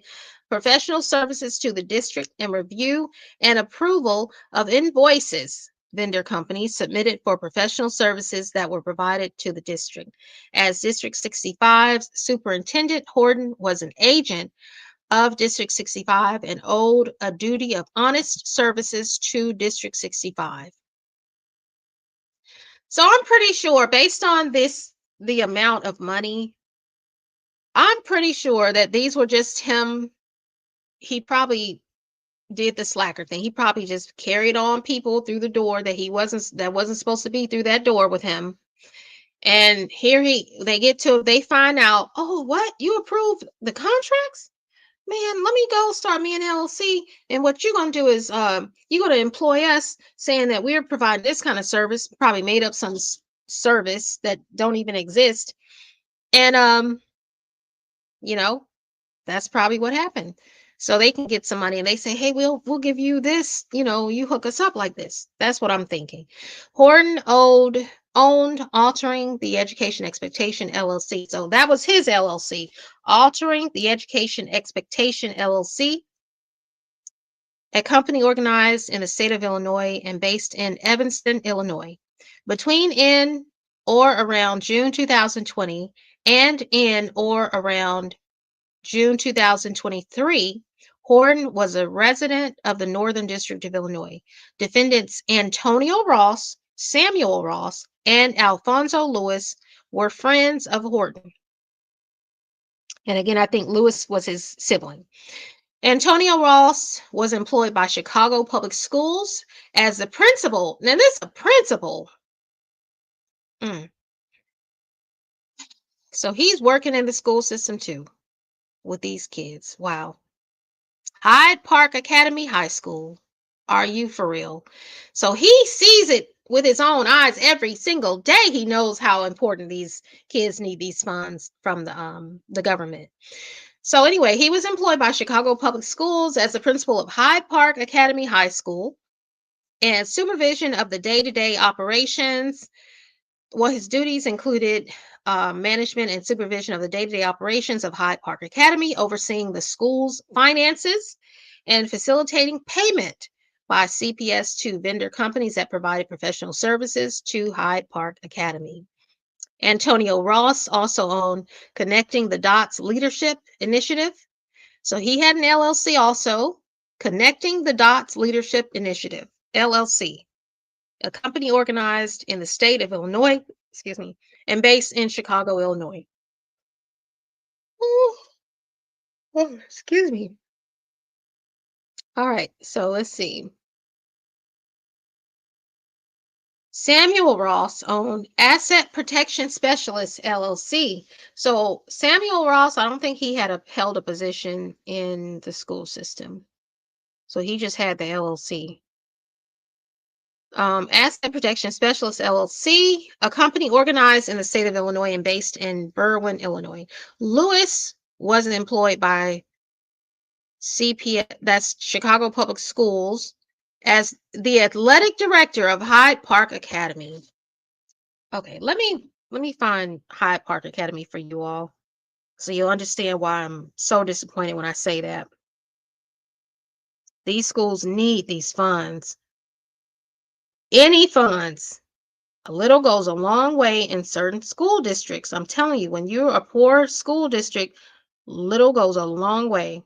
professional services to the district, and review and approval of invoices vendor companies submitted for professional services that were provided to the district. As District 65's superintendent, Horton was an agent of District 65 and owed a duty of honest services to District 65. So I'm pretty sure, based on the amount of money, I'm pretty sure that these were just him. He probably did the slacker thing. He probably just carried on people through the door that wasn't supposed to be through that door with him. And here they find out, oh, what? You approved the contracts? man, let me go start me an LLC. And what you're going to do is you're going to employ us saying that we're providing this kind of service, probably made up some service that don't even exist. And, you know, that's probably what happened. So they can get some money and they say, hey, we'll give you this, you hook us up like this. That's what I'm thinking. Horton owned Altering the Education Expectation LLC. So that was his LLC, Altering the Education Expectation LLC, a company organized in the state of Illinois and based in Evanston, Illinois. Between in or around June 2020 and in or around June 2023, Horton was a resident of the Northern District of Illinois. Defendants Antonio Ross, Samuel Ross, and Alfonso Lewis were friends of Horton. And again, I think Lewis was his sibling. Antonio Ross was employed by Chicago Public Schools as the principal. Now, this is a principal. So he's working in the school system too with these kids. Wow. Hyde Park Academy High School. Are you for real? So he sees it with his own eyes every single day. He knows how important these kids need these funds from the government. So anyway, he was employed by Chicago Public Schools as the principal of Hyde Park Academy High School and supervision of the day-to-day operations. Well, his duties included management and supervision of the day-to-day operations of Hyde Park Academy, overseeing the school's finances and facilitating payment by CPS to vendor companies that provided professional services to Hyde Park Academy. Antonio Ross also owned Connecting the Dots Leadership Initiative. So he had an LLC also, Connecting the Dots Leadership Initiative, LLC, a company organized in the state of Illinois, and based in Chicago, Illinois. Ooh. Oh, excuse me. All right, so let's see. Samuel Ross owned Asset Protection Specialist LLC. So Samuel Ross, I don't think he held a position in the school system. So he just had the LLC. Asset Protection Specialist LLC, a company organized in the state of Illinois and based in Berwyn, Illinois. Lewis was employed by CPS, that's Chicago Public Schools, as the athletic director of Hyde Park Academy. Okay, let me find Hyde Park Academy for you all, so you'll understand why I'm so disappointed when I say that. These schools need these funds. Any funds. A little goes a long way in certain school districts. I'm telling you, when you're a poor school district, little goes a long way.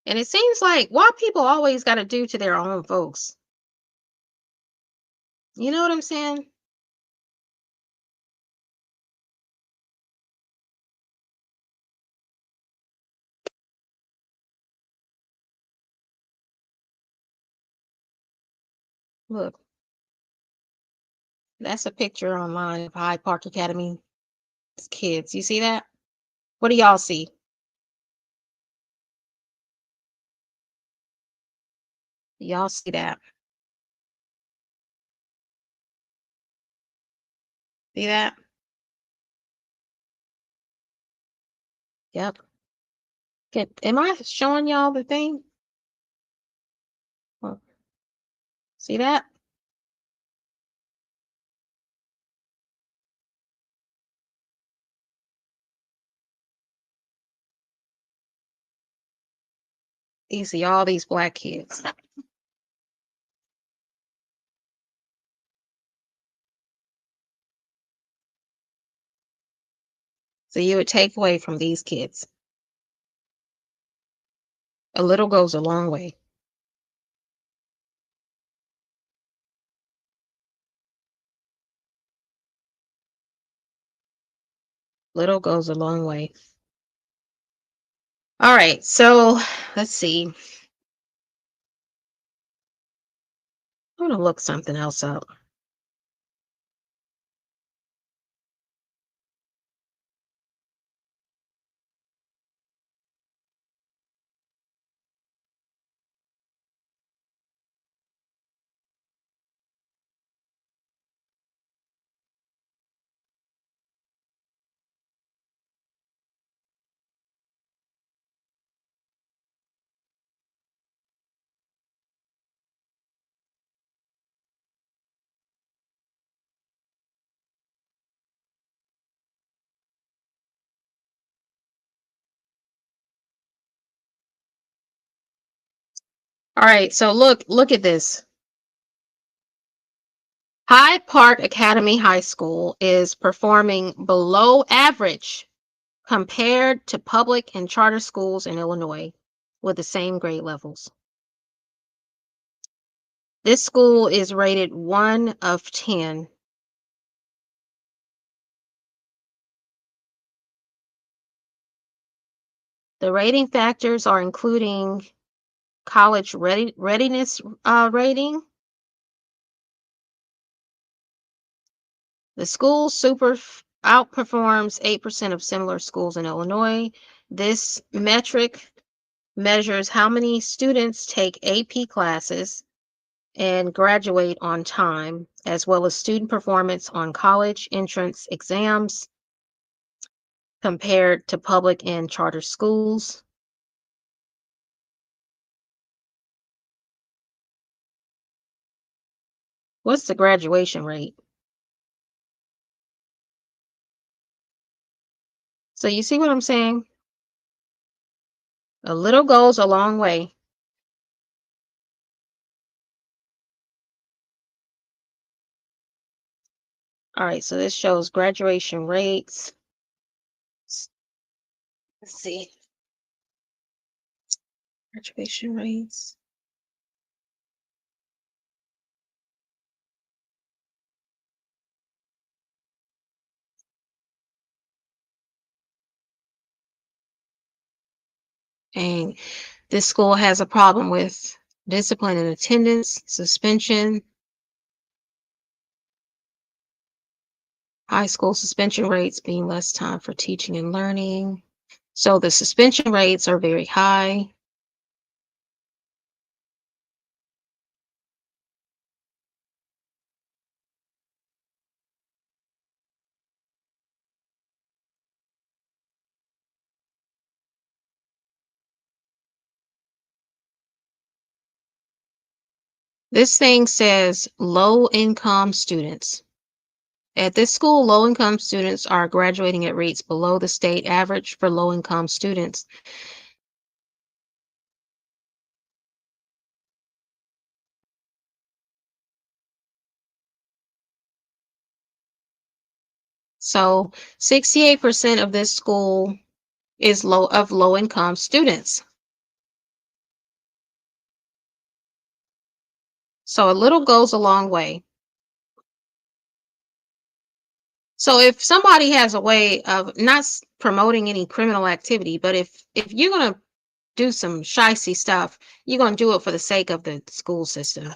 And it seems like why people always got to do to their own folks. You know what I'm saying? Look, that's a picture online of Hyde Park Academy kids. You see that? What do y'all see? Y'all see that? See that? Yep. Am I showing y'all the thing? See that? You see all these black kids. So you would take away from these kids. A little goes a long way. Little goes a long way. All right, so let's see. I'm gonna look something else up. All right, so look at this. Hyde Park Academy High School is performing below average compared to public and charter schools in Illinois with the same grade levels. This school is rated 1 of 10. The rating factors are including college readiness rating. The school outperforms 8% of similar schools in Illinois. This metric measures how many students take AP classes and graduate on time, as well as student performance on college entrance exams compared to public and charter schools. What's the graduation rate? So you see what I'm saying? A little goes a long way. All right, so this shows graduation rates. Let's see. Graduation rates. And this school has a problem with discipline and attendance, suspension, high school suspension rates being less time for teaching and learning. So the suspension rates are very high. This thing says low-income students. At this school, low-income students are graduating at rates below the state average for low-income students. So 68% of this school is low-income students. So a little goes a long way. So if somebody has a way of not promoting any criminal activity, but if you're going to do some shicey stuff, you're going to do it for the sake of the school system.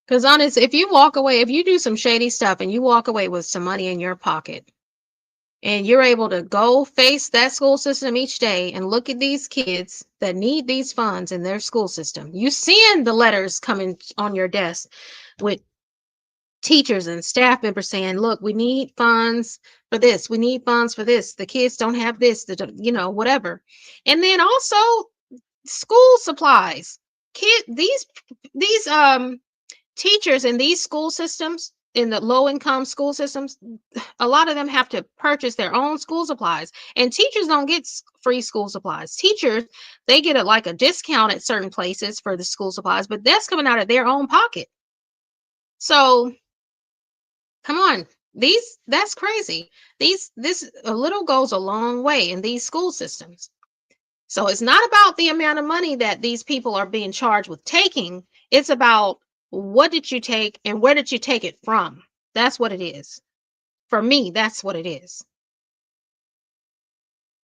Because honest, if you do some shady stuff and you walk away with some money in your pocket, and you're able to go face that school system each day and look at these kids that need these funds in their school system, you seeing the letters coming on your desk with teachers and staff members saying, look, we need funds for this, we need funds for this, the kids don't have this, whatever. And then also school supplies. These teachers in these school systems, in the low-income school systems, a lot of them have to purchase their own school supplies, and teachers don't get free school supplies. Teachers, they get a discount at certain places for the school supplies, but that's coming out of their own pocket. So come on, that's crazy. This a little goes a long way in these school systems. So it's not about the amount of money that these people are being charged with taking. It's about what did you take and where did you take it from? That's what it is. For me, that's what it is.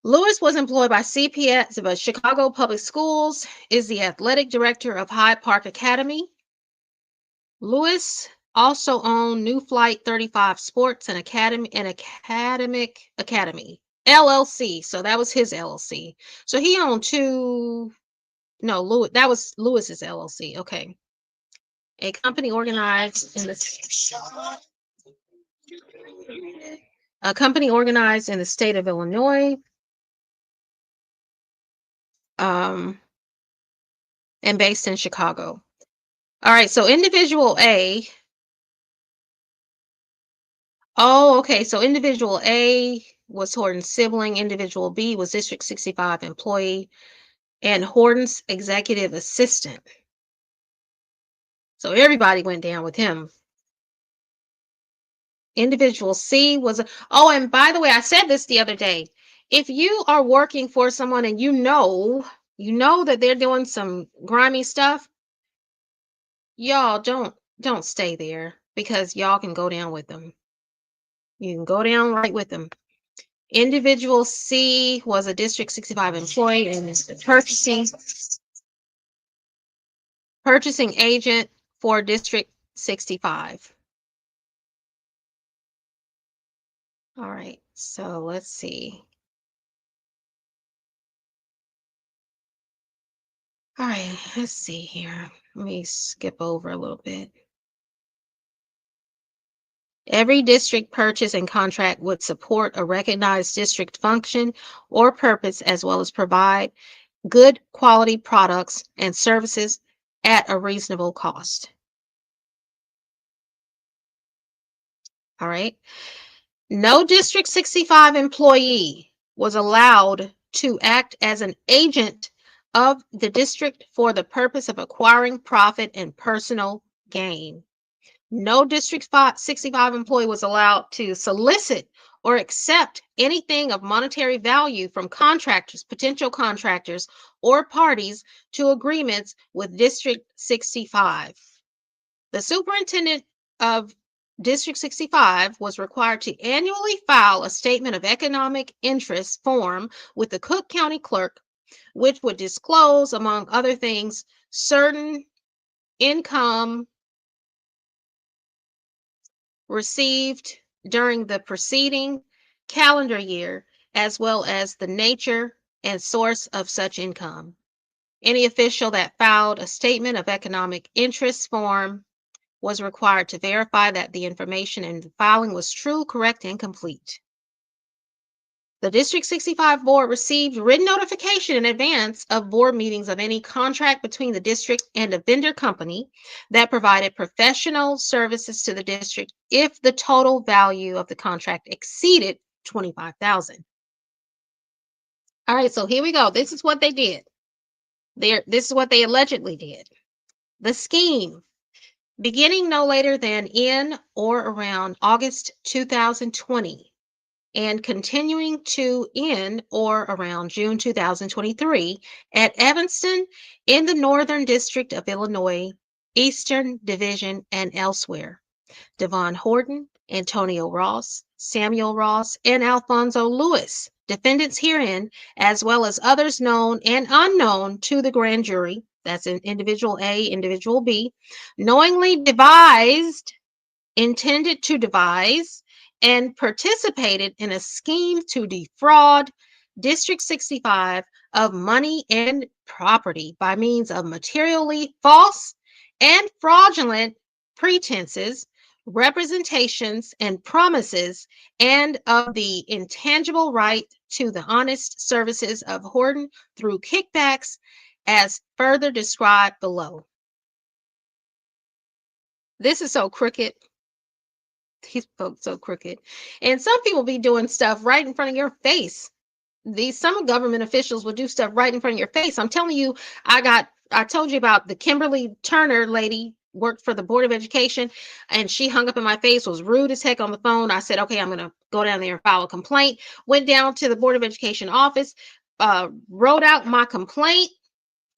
Lewis was employed by CPS, but Chicago Public Schools, is the athletic director of Hyde Park Academy. Lewis also owned New Flight 35 Sports and Academic Academy, LLC. So that was his LLC. So he owned that was Lewis's LLC. Okay. A company organized in the state of Illinois, and based in Chicago. All right, so individual A. Oh, okay. So individual A was Horton's sibling. Individual B was District 65 employee and Horton's executive assistant. So everybody went down with him. Individual C was, oh, and by the way, I said this the other day. If you are working for someone and you know that they're doing some grimy stuff, y'all don't stay there, because y'all can go down with them. You can go down right with them. Individual C was a District 65 employee and is the purchasing agent for District 65. All right, so let's see. All right, let's see here. Let me skip over a little bit. Every district purchase and contract would support a recognized district function or purpose, as well as provide good quality products and services at a reasonable cost. All right. No District 65 employee was allowed to act as an agent of the district for the purpose of acquiring profit and personal gain. No District 65 employee was allowed to solicit or accept anything of monetary value from contractors, potential contractors, or parties to agreements with District 65. The superintendent of District 65 was required to annually file a statement of economic interest form with the Cook County clerk, which would disclose, among other things, certain income received during the preceding calendar year, as well as the nature and source of such income. Any official that filed a statement of economic interest form was required to verify that the information in the filing was true, correct, and complete. The District 65 board received written notification in advance of board meetings of any contract between the district and a vendor company that provided professional services to the district if the total value of the contract exceeded $25,000. All right, so here we go. This is what they did. This is what they allegedly did. The scheme, beginning no later than in or around August 2020 and continuing to in or around June 2023 at Evanston in the Northern District of Illinois, Eastern Division, and elsewhere. DEVON Horton, Antonio Ross, Samuel Ross, and Alfonso Lewis, defendants herein, as well as others known and unknown to the grand jury, that's in individual A, individual B, knowingly devised, intended to devise, and participated in a scheme to defraud District 65 of money and property by means of materially false and fraudulent pretenses, representations, and promises, and of the intangible right to the honest services of Horton through kickbacks, as further described below. This is so crooked. These folks so crooked. And some people be doing stuff right in front of your face. Some government officials will do stuff right in front of your face. I'm telling you, I told you about the Kimberly Turner lady, worked for the Board of Education, and she hung up in my face, was rude as heck on the phone. I said, okay, I'm going to go down there and file a complaint. Went down to the Board of Education office, wrote out my complaint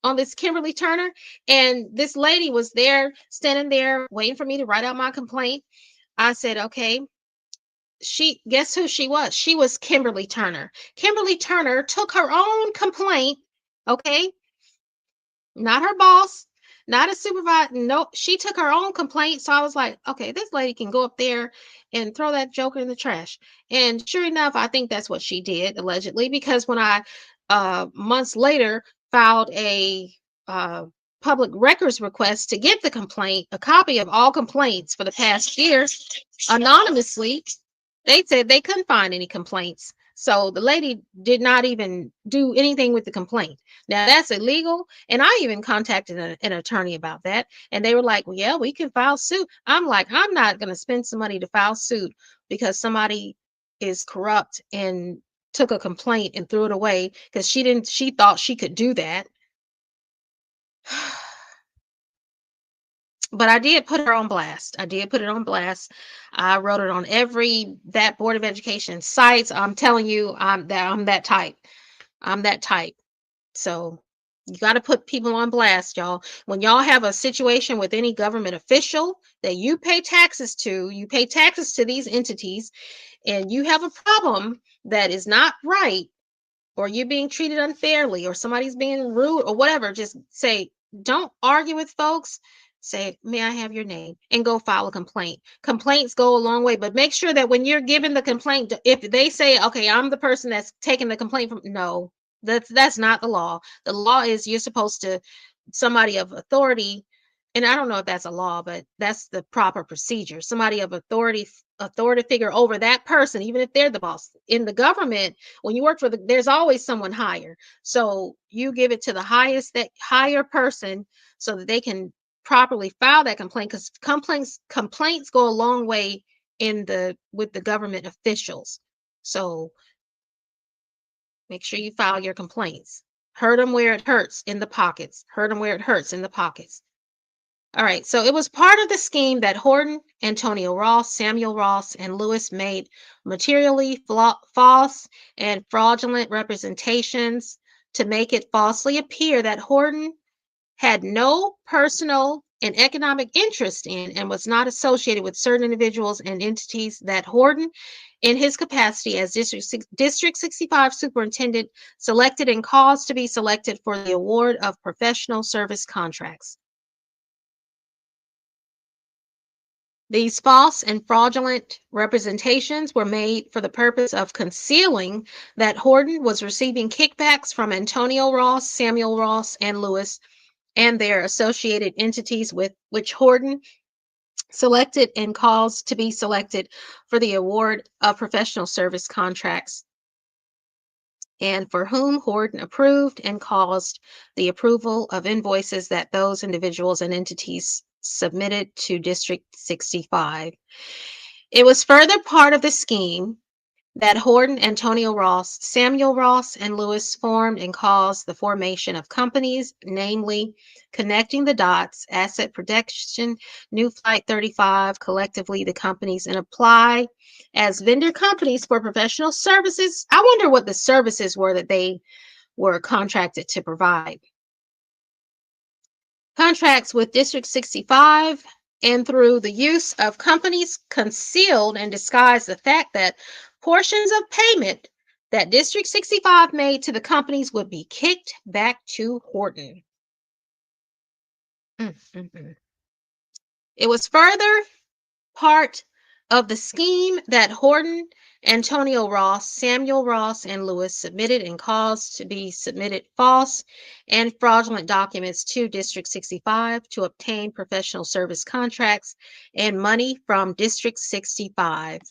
on this Kimberly Turner, and this lady was there, standing there, waiting for me to write out my complaint. I said, okay. Guess who she was? She was Kimberly Turner. Kimberly Turner took her own complaint, okay? Not her boss, not a supervisor. No, she took her own complaint. So I was like, okay, this lady can go up there and throw that joker in the trash. And sure enough, I think that's what she did, allegedly, because when I months later filed a public records request to get the complaint, a copy of all complaints for the past year, anonymously, they said they couldn't find any complaints. So the lady did not even do anything with the complaint. Now that's illegal. And I even contacted an attorney about that. And they were like, well, yeah, we can file suit. I'm like, I'm not going to spend some money to file suit because somebody is corrupt and took a complaint and threw it away because she thought she could do that. But I did put her on blast. I did put it on blast. I wrote it on that Board of Education sites. I'm telling you, I'm that type. I'm that type. So you got to put people on blast, y'all. When y'all have a situation with any government official that you pay taxes to these entities, and you have a problem that is not right, or you're being treated unfairly, or somebody's being rude, or whatever, just say, don't argue with folks. Say, may I have your name? And go file a complaint. Complaints go a long way, but make sure that when you're given the complaint, if they say, okay, I'm the person that's taking the complaint from, no, that's not the law. The law is you're supposed to, somebody of authority, and I don't know if that's a law, but that's the proper procedure. Somebody of authority figure over that person, even if they're the boss. In the government, when you work for there's always someone higher. So you give it to the that higher person so that they can properly file that complaint, because complaints go a long way with the government officials. So make sure you file your complaints. Hurt them where it hurts, in the pockets. Hurt them where it hurts, in the pockets. All right, so it was part of the scheme that Horton, Antonio Ross, Samuel Ross, and Lewis made materially false and fraudulent representations to make it falsely appear that Horton had no personal and economic interest in and was not associated with certain individuals and entities that Horton, in his capacity as District 65 Superintendent, selected and caused to be selected for the award of professional service contracts. These false and fraudulent representations were made for the purpose of concealing that Horton was receiving kickbacks from Antonio Ross, Samuel Ross, and Lewis, and their associated entities with which Horton selected and caused to be selected for the award of professional service contracts, and for whom Horton approved and caused the approval of invoices that those individuals and entities submitted to District 65. It was further part of the scheme that Horton, Antonio Ross, Samuel Ross, and Lewis formed and caused the formation of companies, namely Connecting the Dots, Asset Protection, New Flight 35, collectively the companies, and apply as vendor companies for professional services. I wonder what the services were that they were contracted to provide. Contracts with District 65, and through the use of companies, concealed and disguised the fact that portions of payment that District 65 made to the companies would be kicked back to Horton. It was further part of the scheme that Horton, Antonio Ross, Samuel Ross, and Lewis submitted and caused to be submitted false and fraudulent documents to District 65 to obtain professional service contracts and money from District 65.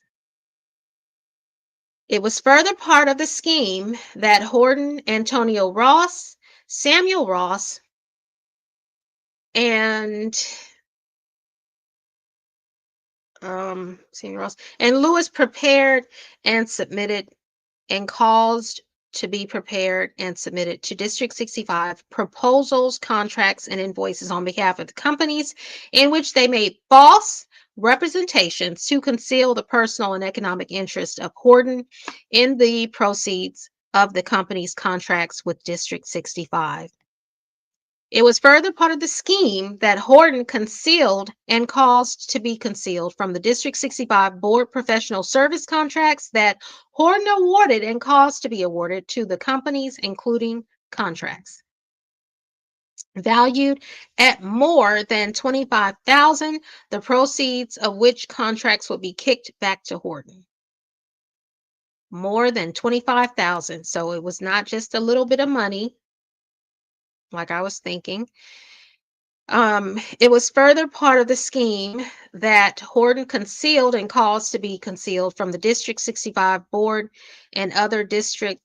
It was further part of the scheme that Horton, Antonio Ross, Samuel Ross, and Lewis prepared and submitted and caused to be prepared and submitted to District 65 proposals, contracts, and invoices on behalf of the companies in which they made false representations to conceal the personal and economic interest of Horton in the proceeds of the company's contracts with District 65. It was further part of the scheme that Horton concealed and caused to be concealed from the District 65 board professional service contracts that Horton awarded and caused to be awarded to the companies, including contracts valued at more than $25,000, the proceeds of which contracts would be kicked back to Horton. More than $25,000. So it was not just a little bit of money, like I was thinking. It was further part of the scheme that Horton concealed and caused to be concealed from the District 65 board and other District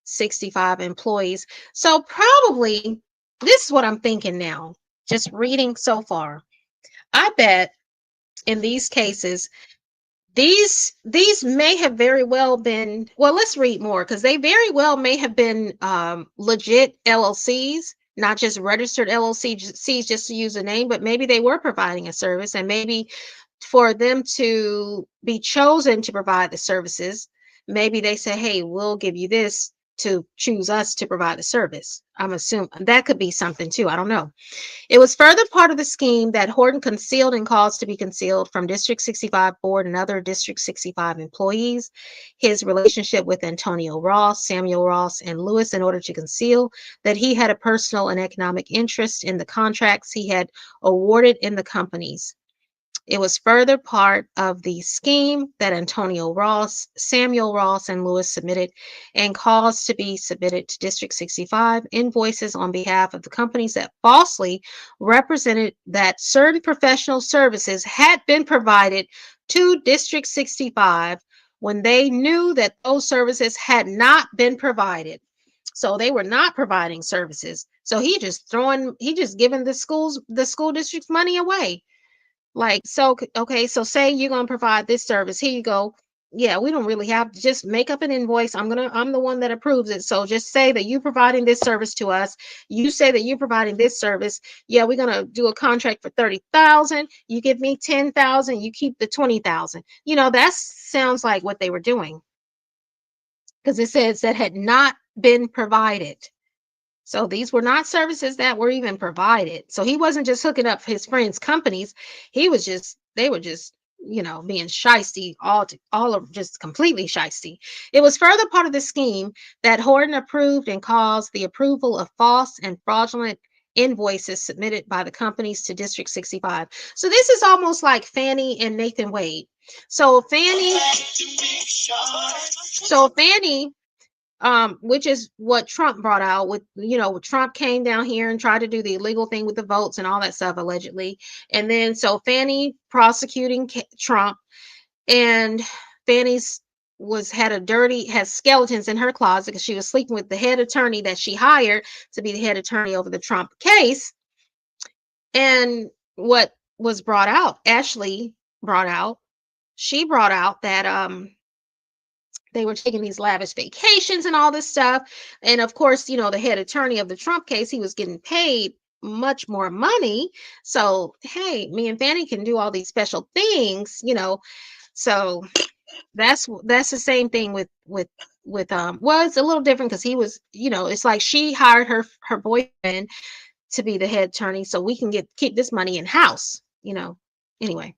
65 employees. So probably, this is what I'm thinking now, just reading so far. I bet in these cases, These may have very well been, well, let's read more, because they very well may have been legit LLCs, not just registered LLCs just to use a name, but maybe they were providing a service, and maybe for them to be chosen to provide the services, maybe they say, hey, we'll give you this to choose us to provide the service. I'm assuming that could be something too. I don't know. It was further part of the scheme that Horton concealed and caused to be concealed from District 65 board and other District 65 employees his relationship with Antonio Ross, Samuel Ross, and Lewis in order to conceal that he had a personal and economic interest in the contracts he had awarded in the companies. It was further part of the scheme that Antonio Ross, Samuel Ross, and Lewis submitted and caused to be submitted to District 65 invoices on behalf of the companies that falsely represented that certain professional services had been provided to District 65 when they knew that those services had not been provided. So they were not providing services. So he just giving the school district's money away. Like, so, okay, so say you're going to provide this service. Here you go. Yeah, we don't really have to just make up an invoice. I'm the one that approves it. So just say that you're providing this service to us. You say that you're providing this service. Yeah, we're going to do a contract for 30,000. You give me 10,000. You keep the 20,000. That sounds like what they were doing, because it says that had not been provided. So these were not services that were even provided. So he wasn't just hooking up his friends' companies. They were just, being shisty, all of just completely shisty. It was further part of the scheme that Horton approved and caused the approval of false and fraudulent invoices submitted by the companies to District 65. So this is almost like Fannie and Nathan Wade. So Fannie, which is what Trump brought out with, Trump came down here and tried to do the illegal thing with the votes and all that stuff, allegedly. And then, so Fannie prosecuting Trump, and Fannie's has skeletons in her closet because she was sleeping with the head attorney that she hired to be the head attorney over the Trump case. And what was brought out, she brought out that, they were taking these lavish vacations and all this stuff. And of course, the head attorney of the Trump case, he was getting paid much more money. So, hey, me and Fannie can do all these special things, So that's the same thing with well, it's a little different because he was, it's like she hired her boyfriend to be the head attorney so we can keep this money in house, Anyway.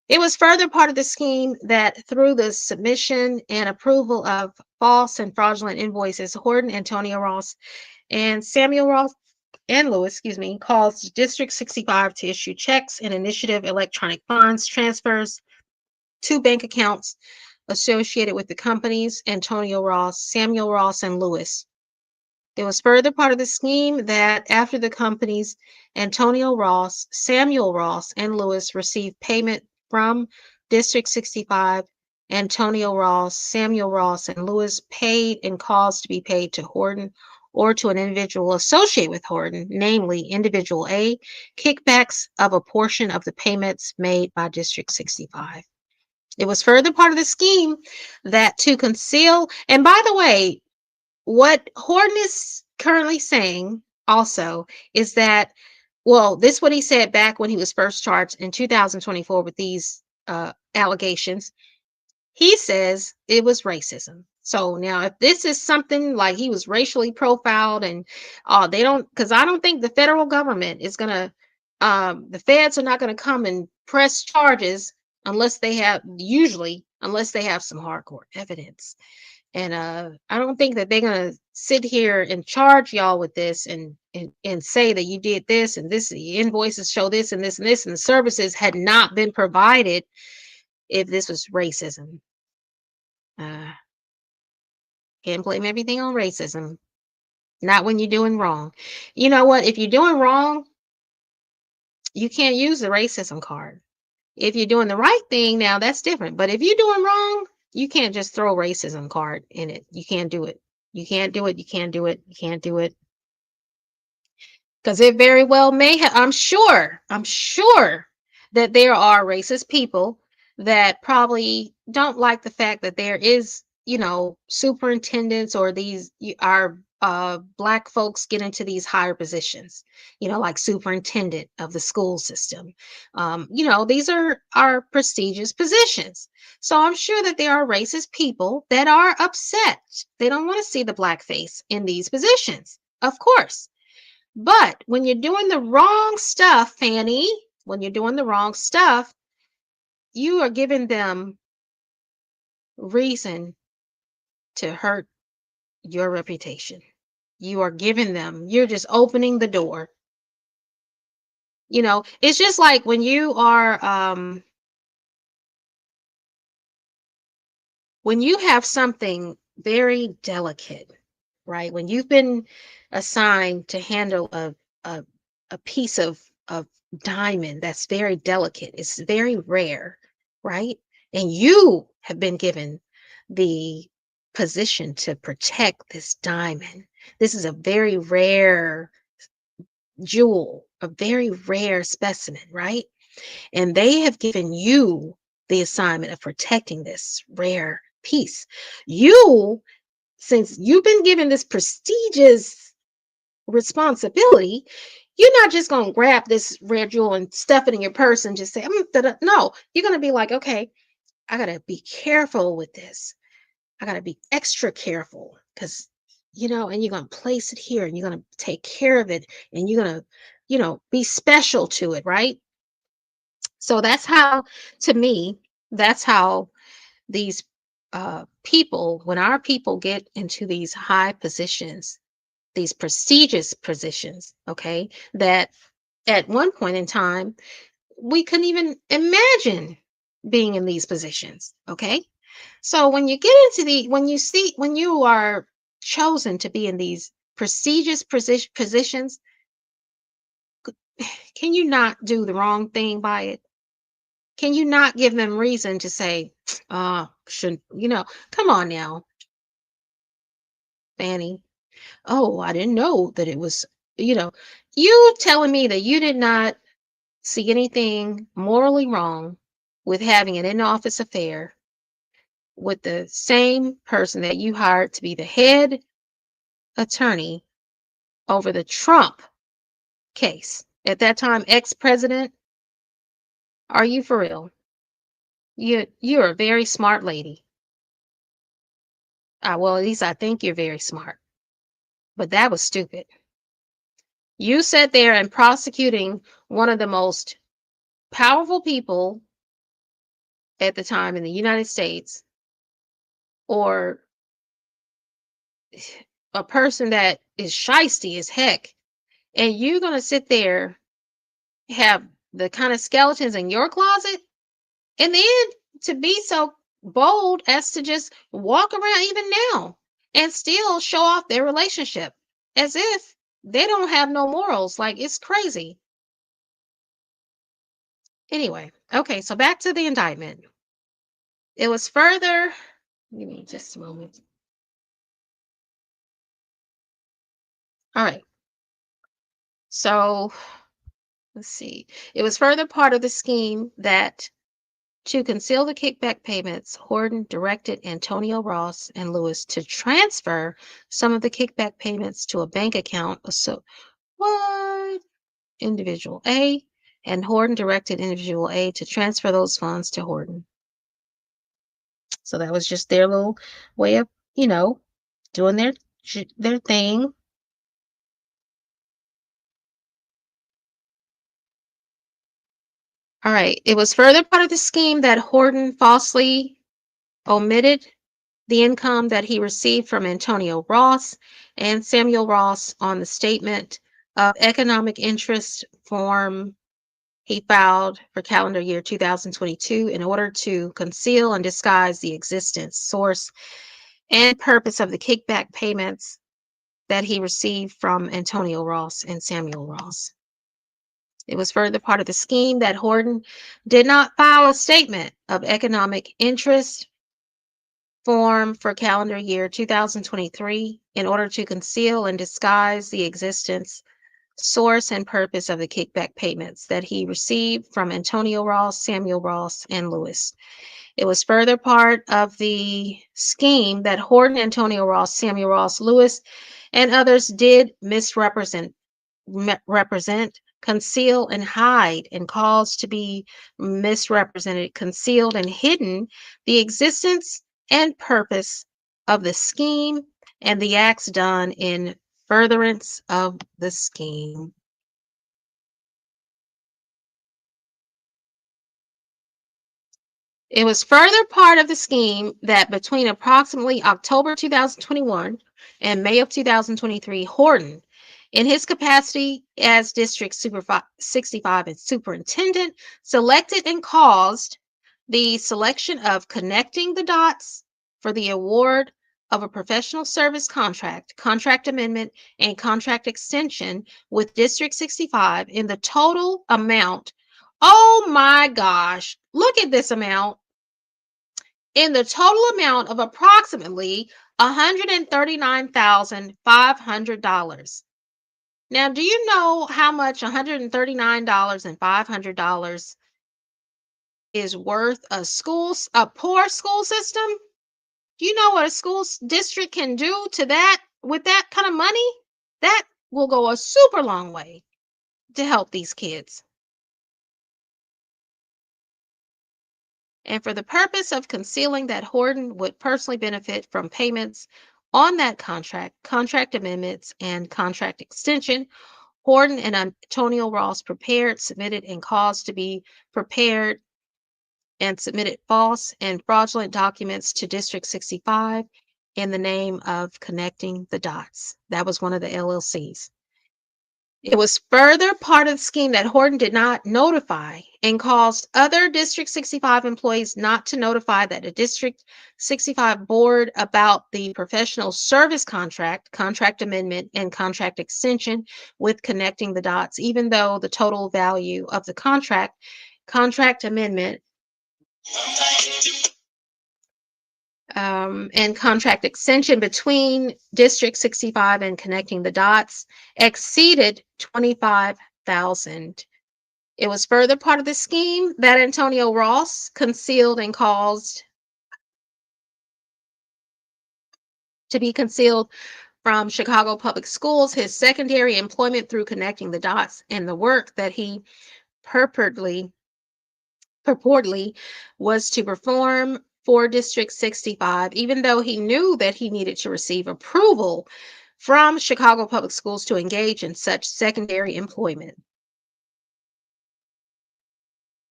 It was further part of the scheme that through the submission and approval of false and fraudulent invoices, Horton, Antonio Ross, and Samuel Ross and Lewis, caused District 65 to issue checks and initiative electronic funds transfers to bank accounts associated with the companies Antonio Ross, Samuel Ross, and Lewis. It was further part of the scheme that after the companies Antonio Ross, Samuel Ross, and Lewis received payment from District 65, Antonio Ross, Samuel Ross, and Lewis paid and caused to be paid to Horton or to an individual associated with Horton, namely Individual A, kickbacks of a portion of the payments made by District 65. It was further part of the scheme that to conceal, and by the way, what Horton is currently saying also is that, well, this is what he said back when he was first charged in 2024 with these allegations. He says it was racism. So now if this is something like he was racially profiled and because I don't think the federal government is going to, the feds are not going to come and press charges unless they have some hardcore evidence. And I don't think that they're going to sit here and charge y'all with this and say that you did this and this, the invoices show this and this and this, and the services had not been provided if this was racism. Can't blame everything on racism. Not when you're doing wrong. You know what? If you're doing wrong, you can't use the racism card. If you're doing the right thing, now that's different. But if you're doing wrong, you can't just throw a racism card in it. You can't do it. You can't do it. You can't do it. You can't do it. Because it very well may have, I'm sure that there are racist people that probably don't like the fact that there is, superintendents or are black folks get into these higher positions, like superintendent of the school system. These are prestigious positions. So I'm sure that there are racist people that are upset. They don't want to see the black face in these positions, of course. But when you're doing the wrong stuff, Fanny, when you're doing the wrong stuff, you are giving them reason to hurt your reputation. You're just opening the door. It's just like when you have something very delicate, right? When you've been assigned to handle a, a piece of diamond that's very delicate, it's very rare, right? And you have been given the position to protect this diamond. This is a very rare jewel, a very rare specimen, right? And they have given you the assignment of protecting this rare piece. You, since you've been given this prestigious responsibility, you're not just going to grab this rare jewel and stuff it in your purse and just say, no, you're going to be like, okay, I got to be careful with this. I got to be extra careful because, and you're going to place it here and you're going to take care of it and you're going to, be special to it, right? So that's how, to me, that's how these people, when our people get into these high positions, these prestigious positions, okay, that at one point in time, we couldn't even imagine being in these positions, okay? So when you get into when you are chosen to be in these prestigious positions, can you not do the wrong thing by it? Can you not give them reason to say, shouldn't, come on now, Fanny. Oh, I didn't know that it was, you know, you telling me that you did not see anything morally wrong with having an in-office affair with the same person that you hired to be the head attorney over the Trump case. At that time, ex-president, are you for real? You're a very smart lady. Well, at least I think you're very smart. But that was stupid. You sat there and prosecuting one of the most powerful people at the time in the United States, or a person that is shisty as heck, and you're going to sit there, have the kind of skeletons in your closet, and then to be so bold as to just walk around even now and still show off their relationship as if they don't have no morals. Like, it's crazy. Anyway, okay, so back to the indictment. It was further, give me just a moment. All right. So let's see. It was further part of the scheme that to conceal the kickback payments, Horton directed Antonio Ross and Lewis to transfer some of the kickback payments to a bank account. So what? Individual A, and Horton directed individual A to transfer those funds to Horton. So that was just their little way of, doing their thing. All right. It was further part of the scheme that Horton falsely omitted the income that he received from Antonio Ross and Samuel Ross on the statement of economic interest form he filed for calendar year 2022 in order to conceal and disguise the existence, source, and purpose of the kickback payments that he received from Antonio Ross and Samuel Ross. It was further part of the scheme that Horton did not file a statement of economic interest form for calendar year 2023 in order to conceal and disguise the existence source and purpose of the kickback payments that he received from Antonio Ross, Samuel Ross, and Lewis. It was further part of the scheme that Horton, Antonio Ross, Samuel Ross, Lewis, and others did misrepresent, conceal, and hide, and cause to be misrepresented, concealed, and hidden the existence and purpose of the scheme and the acts done in furtherance of the scheme. It was further part of the scheme that between approximately October 2021 and May of 2023, Horton, in his capacity as District 65 and Superintendent, selected and caused the selection of connecting the dots for the award of a professional service contract, contract amendment, and contract extension with District 65 in the total amount. Oh my gosh, look at this amount. In the total amount of approximately $139,500. Now, do you know how much $139,500 is worth a poor school system? Do you know what a school district can do to that with that kind of money? That will go a super long way to help these kids. And for the purpose of concealing that Horton would personally benefit from payments on that contract, contract amendments, and contract extension, Horton and Antonio Ross prepared, submitted, and caused to be prepared and submitted false and fraudulent documents to District 65 in the name of connecting the dots. That was one of the LLCs. It was further part of the scheme that Horton did not notify and caused other District 65 employees not to notify that the District 65 board about the professional service contract, contract amendment, and contract extension with connecting the dots, even though the total value of the contract amendment, and contract extension between District 65 and connecting the dots exceeded $25,000. It was further part of the scheme that Antonio Ross concealed and caused to be concealed from Chicago Public Schools his secondary employment through connecting the dots and the work that he purportedly was to perform for District 65, even though he knew that he needed to receive approval from Chicago Public Schools to engage in such secondary employment.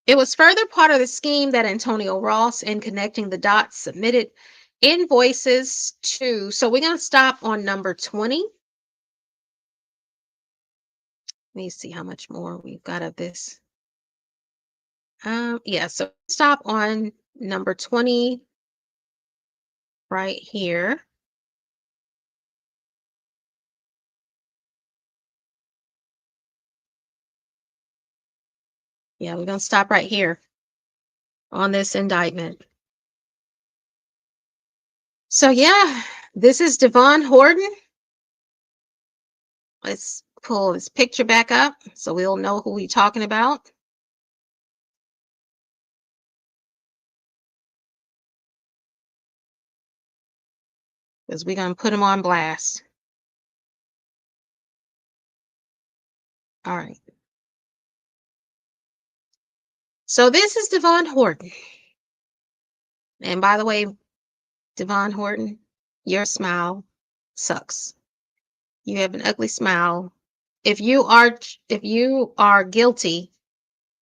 It was further part of the scheme that Antonio Ross, in connecting the dots, submitted invoices to, so we're going to stop on number 20. Let me see how much more we've got of this. Yeah, so stop on number 20 right here. Yeah, we're going to stop right here on this indictment. So yeah, this is DEVON Horton. Let's pull this picture back up so we'll know who we're talking about. Because we're going to put him on blast. All right. So this is DEVON Horton. And by the way, DEVON Horton, your smile sucks. You have an ugly smile. If you are guilty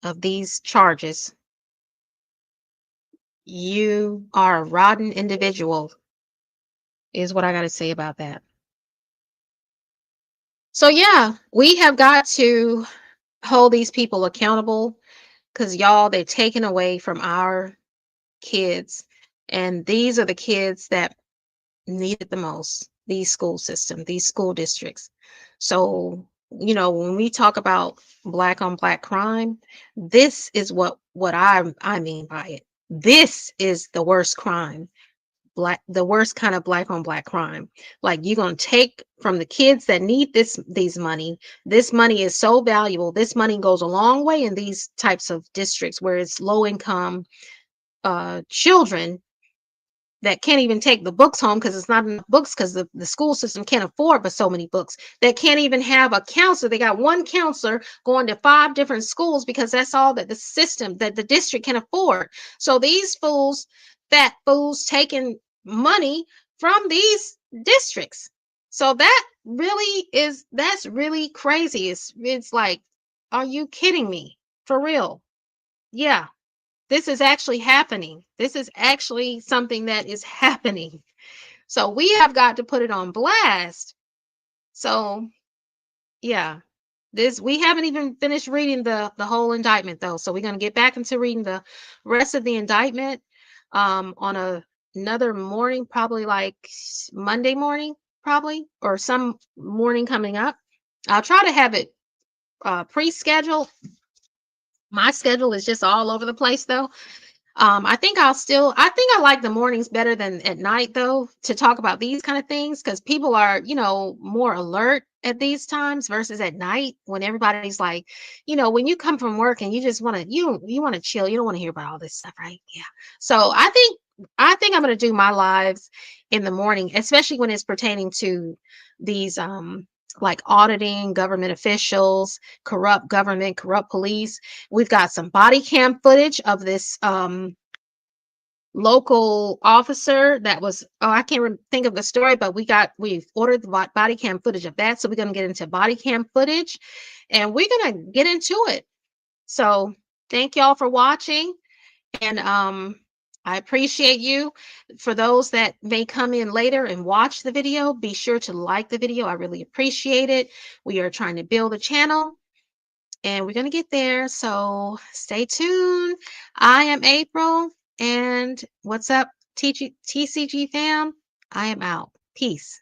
of these charges, you are a rotten individual, is what I got to say about that. So yeah, we have got to hold these people accountable because y'all, they're taken away from our kids. And these are the kids that need it the most, these school systems, these school districts. So, you know, when we talk about black on black crime, this is what I mean by it. This is the worst crime. the worst kind of black on black crime. Like, you're going to take from the kids that need these money. This money is so valuable. This money goes a long way in these types of districts where it's low income children that can't even take the books home because it's not enough books, because the school system can't afford but so many books. That can't even have a counselor. They got one counselor going to 5 different schools because that's all that the system, that the district can afford. So these fools, fat fools, taking money from these districts. So that's really crazy. It's like, are you kidding me? For real? Yeah. This is actually happening. This is actually something that is happening. So we have got to put it on blast. So yeah, we haven't even finished reading the whole indictment though. So we're gonna get back into reading the rest of the indictment on another morning, probably like Monday morning, probably, or some morning coming up. I'll try to have it pre-scheduled. My schedule is just all over the place though. I think I like the mornings better than at night though, to talk about these kind of things, because people are, more alert at these times versus at night when everybody's like, when you come from work and you just want to, you want to chill. You don't want to hear about all this stuff, right? Yeah. So I think I'm going to do my lives in the morning, especially when it's pertaining to these, like auditing government officials, corrupt government, corrupt police. We've got some body cam footage of this local officer that was, I can't think of the story, but we've ordered the body cam footage of that. So we're going to get into body cam footage and we're going to get into it. So thank y'all for watching. And I appreciate you. For those that may come in later and watch the video, be sure to like the video. I really appreciate it. We are trying to build a channel and we're going to get there. So stay tuned. I am April. And what's up, TCG fam? I am out. Peace.